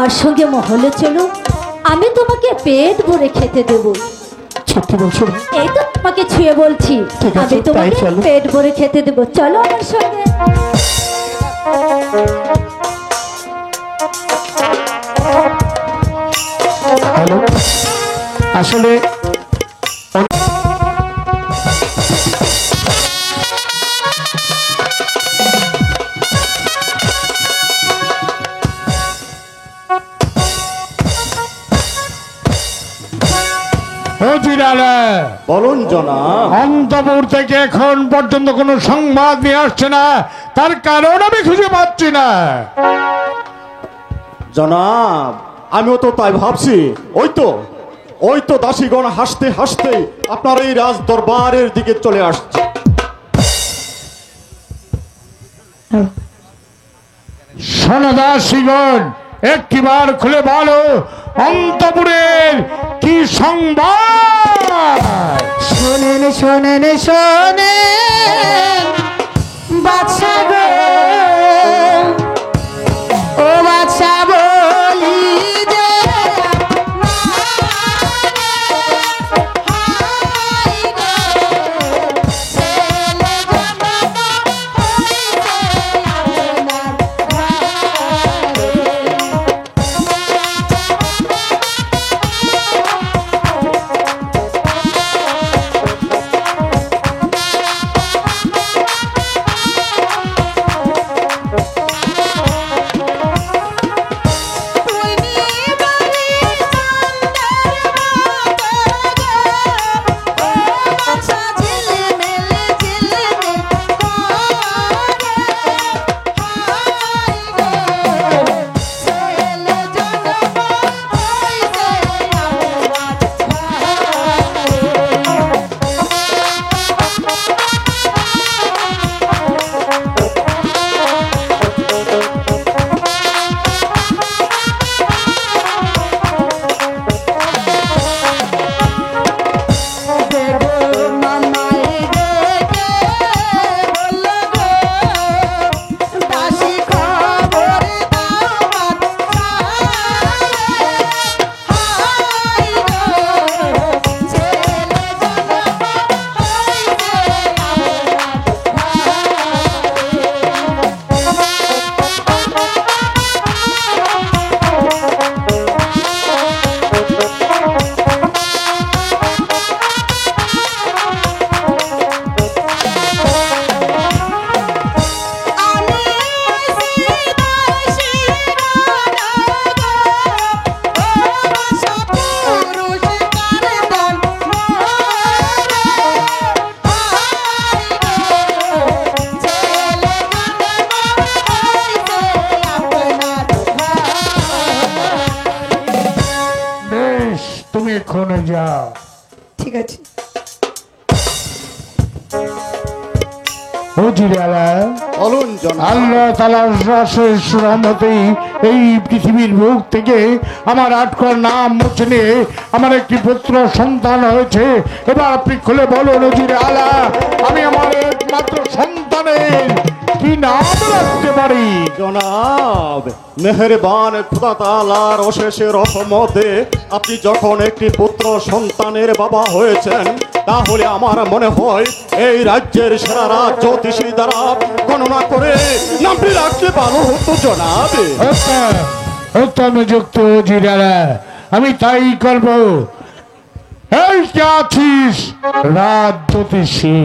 আমার সঙ্গে মহলে চলো, আমি তোমাকে পেট ভরে খেতে দেবো। সত্যি বলছো না? এই তো তোমাকে ছুঁয়ে বলছি, ঠিক আছে, আমি তাই তোমাকে চলো। পেট ভরে খেতে দেবো, চলো আমার সঙ্গে। হ্যালো, আসলে বলুন জনাব। অন্তপুর থেকে এখন পর্যন্ত কোনো সংবাদ নিয়ে আসছে না, তার কারণ আমি খুঁজে পাচ্ছি না। জনাব, আমিও তো তাই ভাবছি। ওই তো দাসীগণ হাসতে হাসতে আপনার এই রাজ দরবারের দিকে চলে আসছে। সনদাসীগণ, একটিবার খুলে বলো অন্তপুরের কি সংবাদ। শোনেন শোনেন শোনেন বাদশা গো, ও বাদশা বলি যে তুমি এক্ষণে যাও। ঠিক আছে। বলুন জনাব। আল্লাহ তাআলার রাসের রহমতেই এই পৃথিবীর বুক থেকে আমার আটকর নাম মুছে নিয়ে আমার একটি পুত্র সন্তান হয়েছে। এবার আপনি খুলে বলুন নজির আলা, আমি আমার একমাত্র সন্তানের কি নাম রাখতে পারি? জনাব, মেহেরবান খোদা তাআলার অশেষ রহমতে আপনি যখন একটি পুত্র সন্তানের বাবা হয়েছেন, তাহলে আমার মনে হয় এই রাজ্যের সেরা রাজ জ্যোতিষী দ্বারা গণনা করে নামটি রাখতে ভালো হতো জনাব। উত্তম যুক্ত জিরালা, আমি তাই করব। এই কে আছিস রাজ জ্যোতিষী?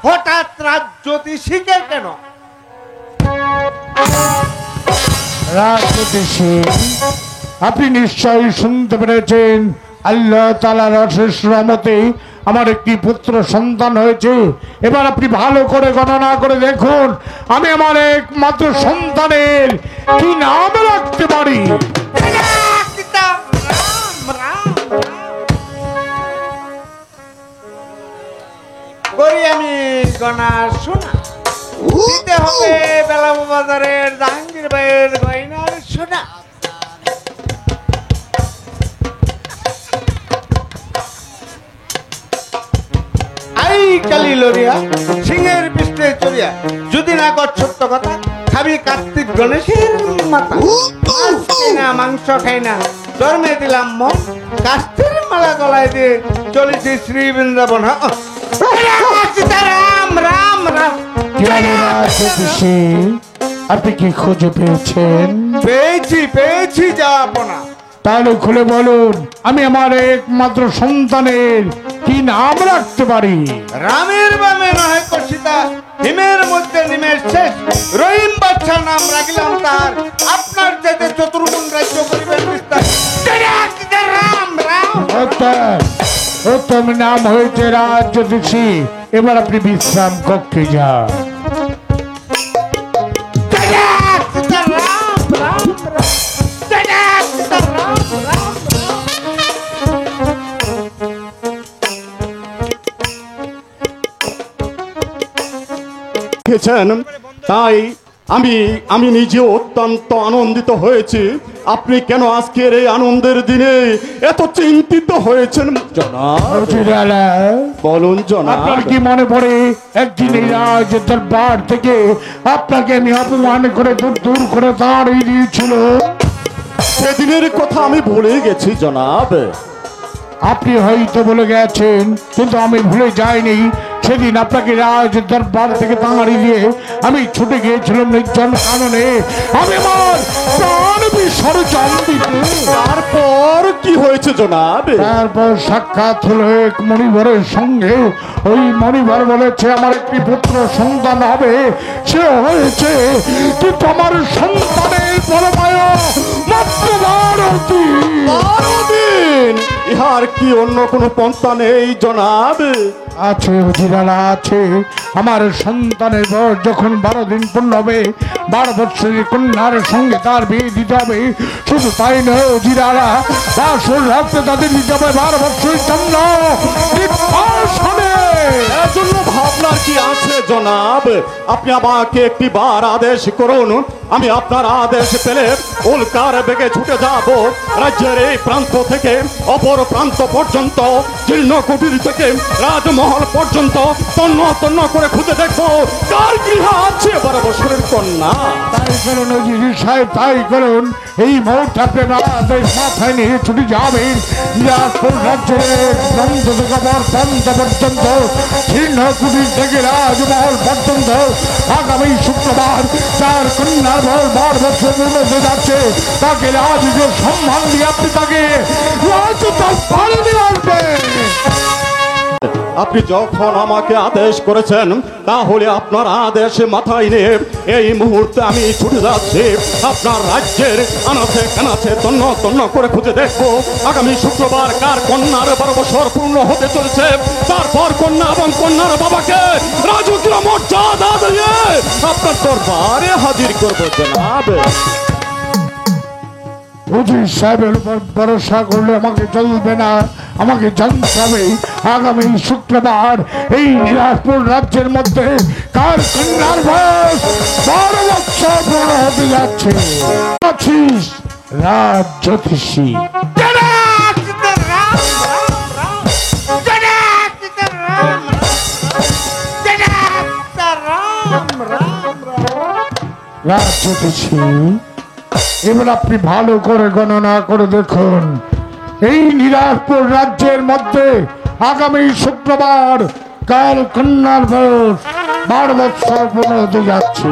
হঠাৎ রাজ জ্যোতিষীকে কেন? রাজ জ্যোতিষী, আপনি নিশ্চয়ই শুনতে পেরেছেন আল্লাহ তাআলার অশেষ রহমতে আমার একটি পুত্র সন্তান হয়েছে। এবার আপনি ভালো করে গণনা করে দেখুন আমি আমার একমাত্র সন্তানের কি নাম রাখতে পারি। আমি গনা শোনা দিতে হবে বেলা বাজারের জাহাঙ্গীর ভাইয়ের গয়নার সোনা। লড়িয়া সিংহের পৃষ্ঠে চড়িয়া যদি না কর সত্য কথা খাবি কার্তিক গণেশের মাথা। মাছ খাই না, মাংস খাই না, জন্মে দিলাম মন, কাস্তের মালা গলায় দিয়ে চলেছি শ্রী বৃন্দাবন। রাম রাম রাম। আপনি কি খুঁজে পেয়েছেন? পেয়েছি যাপনা। তাহলে খুলে বলুন, আমি আমার একমাত্র সন্তানের কি নাম রাখতে পারি? রামের বামে নহে কর্ষিতা, হিমের মধ্যে নিমের শেষ, রহিম বাদশা নাম রাখিলাম তার, আপনার যেতে চতুর্গুণ রাজ্য করিবেন বিস্তার। রাম রাম। উত্তম নাম হয়েছে রাজ্যতীষী। এবার আপনি বিশ্রাম কক্ষে যান। দেখেছেন, তাই আমি নিজে অত্যন্ত আনন্দিত হয়েছি। আপনি কেন আজকের এই আনন্দের দিনে এত চিন্তিত হয়েছেন জনাব? বলুন জনাব। আপনার কি মনে পড়ে একদিন এই রাজ দরবার থেকে আপনাকে আমি অপমান করে দূর করে তাড়িয়ে দিয়েছিল? সেদিনের কথা আমি ভুলে গেছি জনাব। আপনি হয়তো বলে গেছেন, কিন্তু আমি ভুলে যাইনি। সেদিন আপনাকে রাজ দরবার থেকে তাড়িয়ে দিয়ে আমি ছুটে গিয়েছিলাম নির্জন কাননে। আমি আমার প্রাণ বিসর্জন দিতে। তারপর কি হয়েছে জনাব? তারপর সাক্ষাৎ হলো এক মণিবরের সঙ্গে। ওই মণিবর বলেছে আমার একটি পুত্র সন্তান হবে। সে হয়েছে, কিন্তু আমার সন্তানের পরমায় মাত্র 12 দিন। ইহার কি অন্য কোনো পন্থা নেই জনাব? আছে উজিরালা, আছে। আমার সন্তানের বয়স যখন 12 দিন পূর্ণ হবে, 12 বৎসরের কন্যার সঙ্গে তার বিয়ে দিতে হবে। শুধু তাই নয় উজিরালা, বাসর রাখতে তাদের দিতে হবে 12 বৎসরের জন্য এর জন্য ভাবনার কি আছে জনাব? আপনি আমাকে একটি বার আদেশ করুন, আমি আপনার আদেশ পেলে উল্কার বেগে ছুটে যাব রাজ্যের এই প্রান্ত থেকে অপর প্রান্ত পর্যন্ত, জীর্ণ কুটির থেকে রাজমহল পর্যন্ত তন্ন তন্ন করে খুঁজে দেখবো কার গৃহে আছে 12 বছরের কন্যা। তাই করুন উজির সাহেব, তাই করুন। এই মুহূর্তে আপনার আদেশ মাথায় নিয়ে ছুটে যাবেন নিরাজপুর রাজ্যের প্রান্ত থেকে অপর প্রান্ত পর্যন্ত, জীর্ণ কুটির থেকে রাজমহল পর্যন্ত। আগামী শুক্রবার তার কন্যার বয়স 12 বছর পূর্ণ হতে যাচ্ছে। তাকে রাজকীয় সম্মান দিয়ে আপনি তাকে রাজদরবারে নিয়ে আসবেন। আপনি যখন আমাকে আদেশ করেছেন, তাহলে আপনার আদেশ মাথায় নিয়ে এই মুহূর্তে আমি ছুটে যাচ্ছি আপনার রাজ্যের আনাচে কানাচে তন্ন তন্ন করে খুঁজে দেখবো আগামী শুক্রবার কার কন্যার 12 বছর পূর্ণ হতে চলেছে। তারপর কন্যা এবং কন্যার বাবাকে রাজকীয় মর্যাদা দিয়ে আপনার দরবারে হাজির করবো জনাব। উজির সাহেবের উপর ভরসা করলে আমাকে চলবে না। আমাকে জানতে হবে আগামী শুক্রবার এই নিরাজপুর রাজ্যের মধ্যে কার কন্যার বয়স 12 বছর পূর্ণ হতে যাচ্ছে। আছিস রাজ্যতীষী। রাজ্যতীষী, এবার আপনি ভালো করে গণনা করে দেখুন, এই নিরাজপুর রাজ্যের মধ্যে আগামী শুক্রবার কাল কন্যার বয়স 12 বছর পূর্ণ হতে যাচ্ছে।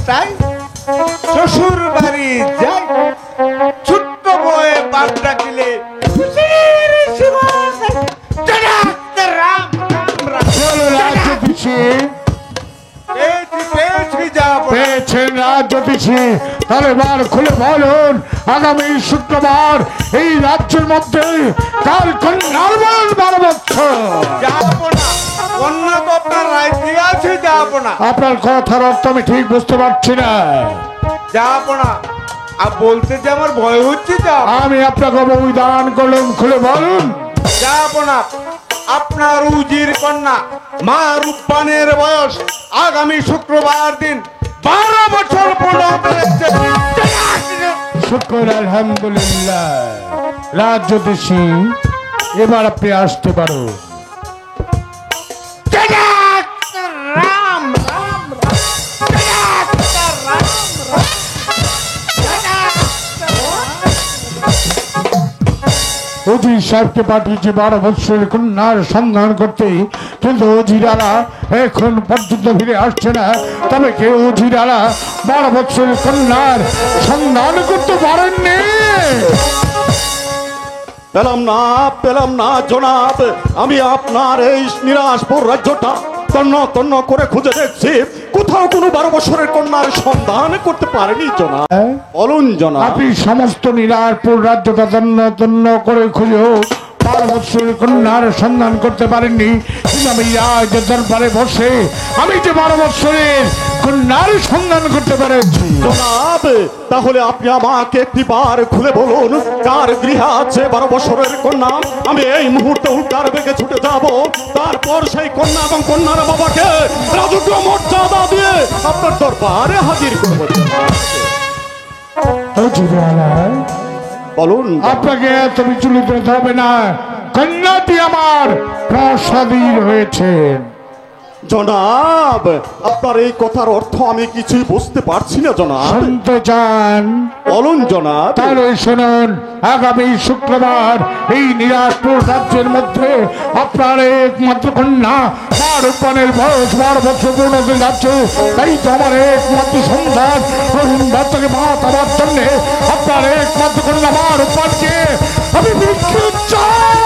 তাই শ্বশুর বাড়ি যাই, ছোট্ট বয়ে বাপ ডাকিলে পেয়েছেন রাজ্যতীষী। তাহলে বার খুলে বলুন আগামী শুক্রবার এই রাজ্যের মধ্যে কার কন্যার বয়স 12 বছর। যাবো না, অন্য তো আপনার রাজ্যে আছে, যাবো না। আপনার কথার অর্থ আমি ঠিক বুঝতে পারছি না। যাবো না, আর বলতে যে আমার ভয় হচ্ছে। আমি আপনাকে অবদান করলাম, খুলে বলুন। যাবো না, আপনার উজির কন্যা মা রূপবানের বয়স আগামী শুক্রবার দিন 12 বছর পূর্ণ হতে যাচ্ছে। শুকর আলহামদুলিল্লাহ। রাজ জ্যোতিষী, এবার আপনি আসতে পারো। রাম রাম অজির সাহেবকে পাঠিয়েছে 12 বৎসরের কন্যার সন্ধান করতে, কিন্তু অজিরালা এখন পর্যন্ত ফিরে আসছে না। তবে কেউ অজিরালা 12 বৎসরের কন্যার সন্ধান করতে পারেননি। পেলাম না জনাব। আমি আপনার এই নিরাজপুর রাজ্যটা তন্ন তন্ন করে খুঁজে দেখছি, কোথাও কোনো 12 বছরের কন্যার সন্ধান করতে পারেনি জনাব। বলুন জনাব। আপনি সমস্ত নীলারপুর রাজ্যটা তন্ন তন্ন করে খুঁজেও 12 বৎসরের কন্যার সন্ধান করতে পারেননি। কিন্তু আমি আজ দরবারে বসে আমি যে 12 বৎসরের কন্যার সন্ধান করতে পেরেছি। জনাব, তাহলে আপনি আমাকে একটিবার খুলে বলুন, কার গৃহে আছে 12 বছরের কন্যা। আমি এই মুহূর্তে উল্টার বেগে ছুটে যাব, তারপর সেই কন্যা এবং কন্যার বাবাকে রাজকীয় মর্যাদা দিয়ে আপনার দরবারে হাজির করব। বলুন। আপনাকে এত বিচলিত হতে হবে না, কন্যাটি আমার প্রাসাদীর হয়েছেন। জনাব, আপনার এই কথার অর্থ আমি কিছুই বুঝতে পারছি না জনাব। শুনতে চান? বলুন জনাব। তাহলে শুনুন, আগামী শুক্রবার এই নিরাজপুর রাজ্যের মধ্যে আপনার একমাত্র কন্যা মা রূপবানের বয়স 12 বছর পূর্ণ হতে যাচ্ছে। তাই তো আমার একমাত্র সন্তান রহিম বাচ্চাকে মা তাবার জন্য আপনার একমাত্র কন্যা মা রূপবানকে আমি বিক্রি চাই।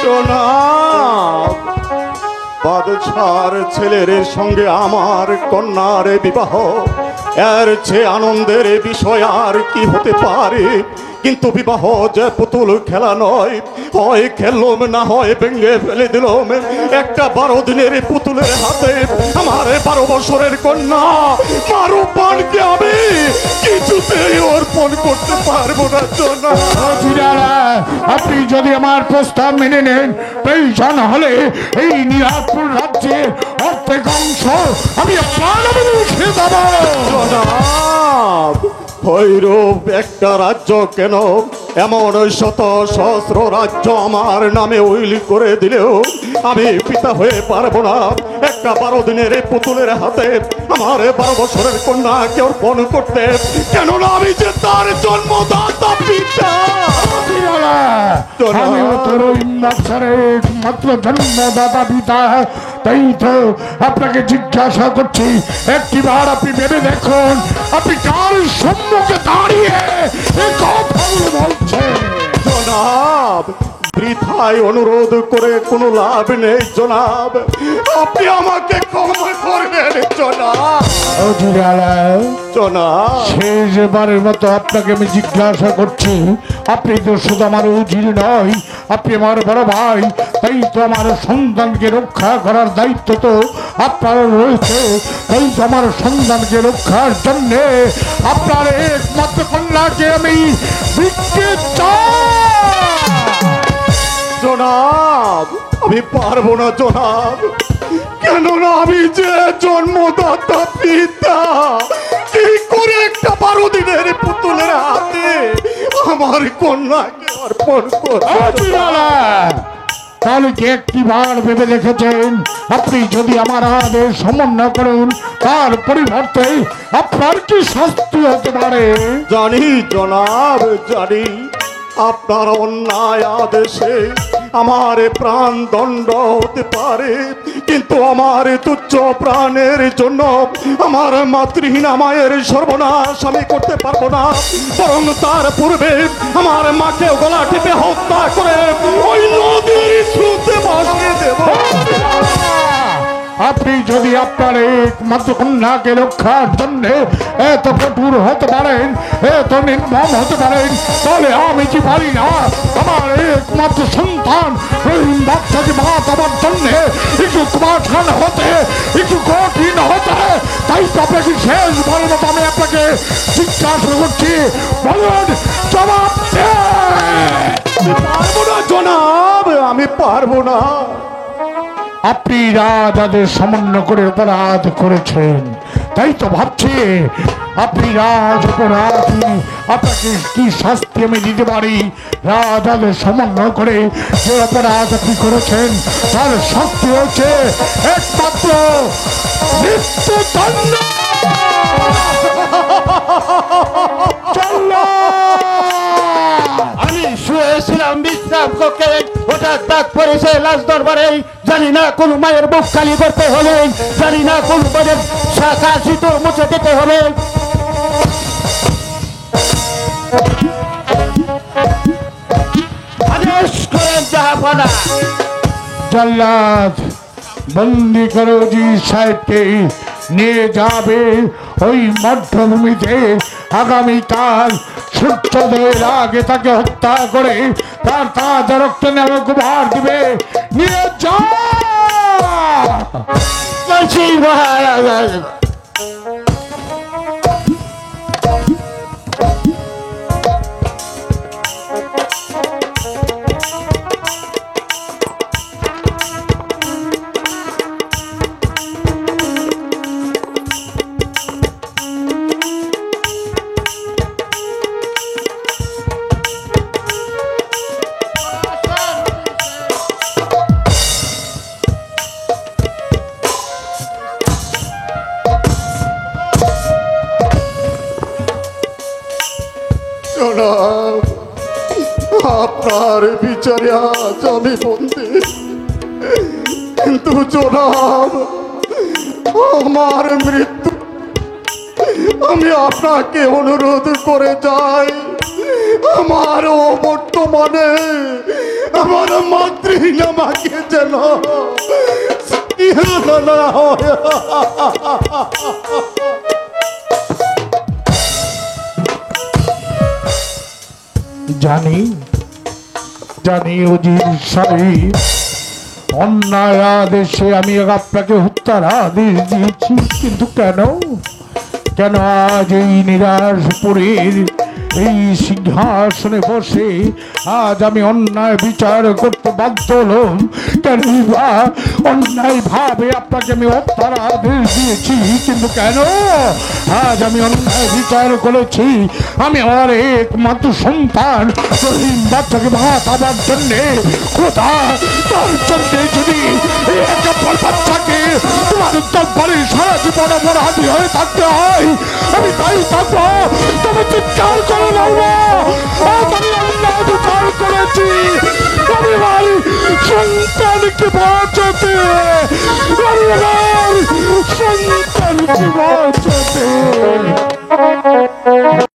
জনাব, বাদশার ছেলের সঙ্গে আমার কন্যার বিবাহ, এর চেয়ে আনন্দের বিষয় আর কি হতে পারে? কিন্তু বিবাহ যে পুতুল খেলা নয়, হয় খেললাম না হয় ভেঙে ফেলে দিলাম। একটা 12 দিনের পুতুলের হাতে আমার 12 বছরের কন্যা মা রূপবানকে আমি কিছুতেই অর্পণ করতে পারবো না জনাব। আপনি যদি আমার প্রস্তাব মেনে নেন, প্রয়োজন হলে এই নিরাজপুর রাজ্যের অর্ধেক অংশ আমি আপনার নামে লিখে দেব। জনাব, ভৈরব একটা রাজ্য কেন, এমন শত সহস্র রাজ্য আমার নামে উইল করে দিলেও আমি পিতা হয়ে পারবো না একটা 12 দিনের পুতুলের হাতে আমার 12 বছরের কন্যাকে অর্পণ করতে। কেননা আমি যে তার জন্মদাতা পিতা। আমি তোর মাত্র জন্মদাতা পিতা। তাই তো আপনাকে জিজ্ঞাসা করছি, একটিবার আপনি ভেবে দেখুন, আপনি কার সম্মুখে দাঁড়িয়ে এ কথাগুলো বলছেন। জনাব, বৃথায় অনুরোধ করে কোনো লাভ নেই জনাব, আপনি আমাকে ক্ষমা করবেন জনাব। জনাব, শেষবারের মতো আপনাকে আমি জিজ্ঞাসা করছি, আপনি তো শুধু আমার উজির নয়, আপনি আমার বড় ভাই। তাই তো আমার সন্তানকে রক্ষা করার দায়িত্ব তো আপনার রয়েছে। তাই তো আমার সন্তানকে রক্ষার জন্য আপনার একমাত্র কন্যাকে আমি বিক্রি চাই। জনাব, আমি পারবো না জনাব, কেননা আমি যে জন্মদাতা পিতা, কি করে একটা 12 দিনের পুতুলের হাতে আমার কন্যাকে অর্পণ করব? তাহলে কি একটিবার ভেবে দেখেছেন, আপনি যদি আমার আদেশ সমন্বয় করেন, তার পরিবর্তে আপনার কি শাস্তি হতে পারে? জানি জনাব, জানি আপনার অন্যায় আদেশে আমার প্রাণ দণ্ড হতে পারে, কিন্তু আমার তুচ্ছ প্রাণের জন্য আমার মাতৃহীনা মায়ের সর্বনাশ আমি করতে পারবো না। বরং তার পূর্বে আমার মাকে গলা টিপে হত্যা করে ওই নদীর স্রোতে ভাসিয়ে দেব। আপনি যদি আপনার একমাত্র কন্যাকে রক্ষার জন্য এত কঠোর হতে পারেন, এত নির্মম হতে পারেন, তাহলে আমি কি পারি না আমার একমাত্র সন্তান রহিম বাচ্চাকে বাঁচাবার জন্য একটু কঠিন হতে, একটু কঠিন হতে? তাই তো আপনাকে শেষবারের মতো আমি আপনাকে জিজ্ঞাসা করছি, বলুন, জবাব দেন। পারবো না জনাব, আমি পারবো না। আপনি রাজাদের সামান্য করে অপরাধ করেছেন, তাই তো ভাবছি আপনি রাজ অপরাধী, আপনাকে কি শাস্তি আমি দিতে পারি। রাজাদের সামান্য করে যে অপরাধ আপনি করেছেন তার শাস্তি হচ্ছে একমাত্র মৃত্যুদণ্ড। আমি শুয়েছিলাম বিশ্রাম কক্ষে, হঠাৎ ডাক পড়েছে লাশ দরবারে। জানি না কোন মায়ের বুক খালি করতে হবে, জানি না কোন পদের শাখা সিঁদুর মুছে দিতে হবে। আদেশ করেন জাহাপনা। জল্লাদ বন্দি করো জি সাহেবকে, নিয়ে যাবে ওই মধ্যভূমিতে। আগামীকাল সূর্যোদয়ের আগে তাকে হত্যা করে তার তাজা রক্ত নেমে গুভার দিবে। নিয়ে যা বলছি মহারাজ। জনাব, আপনার বিচারে আজ আমি বন্দী, কিন্তু জনাব আমার মৃত্যু, আমি আপনাকে অনুরোধ করে যাই, আমার বর্তমানে আমার মাতৃ আমাকে যেন না হয়। জানি জানি উজির সাহেব, অন্যায় আদেশে আমি আপনাকে হত্যার আদেশ দিয়েছি, কিন্তু কেন কেন আজ এই নিরাশপুরের এই সিংহাসনে বসে আজ আমি অন্যায় বিচার করতে বাধ্য হলাম? কেন বা অন্যায় ভাবে আপনাকে আমি হত্যার আদেশ দিয়েছি, কিন্তু কেন আজ আমি অন্যায় বিচার করেছি? আমি আমার একমাত্র সন্তান রহিম বাচ্চাকে ভাত আবার জন্যে কোথা তার জন্যে যদি এই একটা বাচ্চাকে তোমার দরবারে সারা জীবন আমার হাতি হয়ে থাকতে হয়, আমি তাই থাকবো। তবে চিৎকার করে লাগবো, আমি অন্যায় বিচার করেছি, আমি আমার সন্তানকে বাঁচাতে, আমি আমার সন্তানকে বাঁচাতে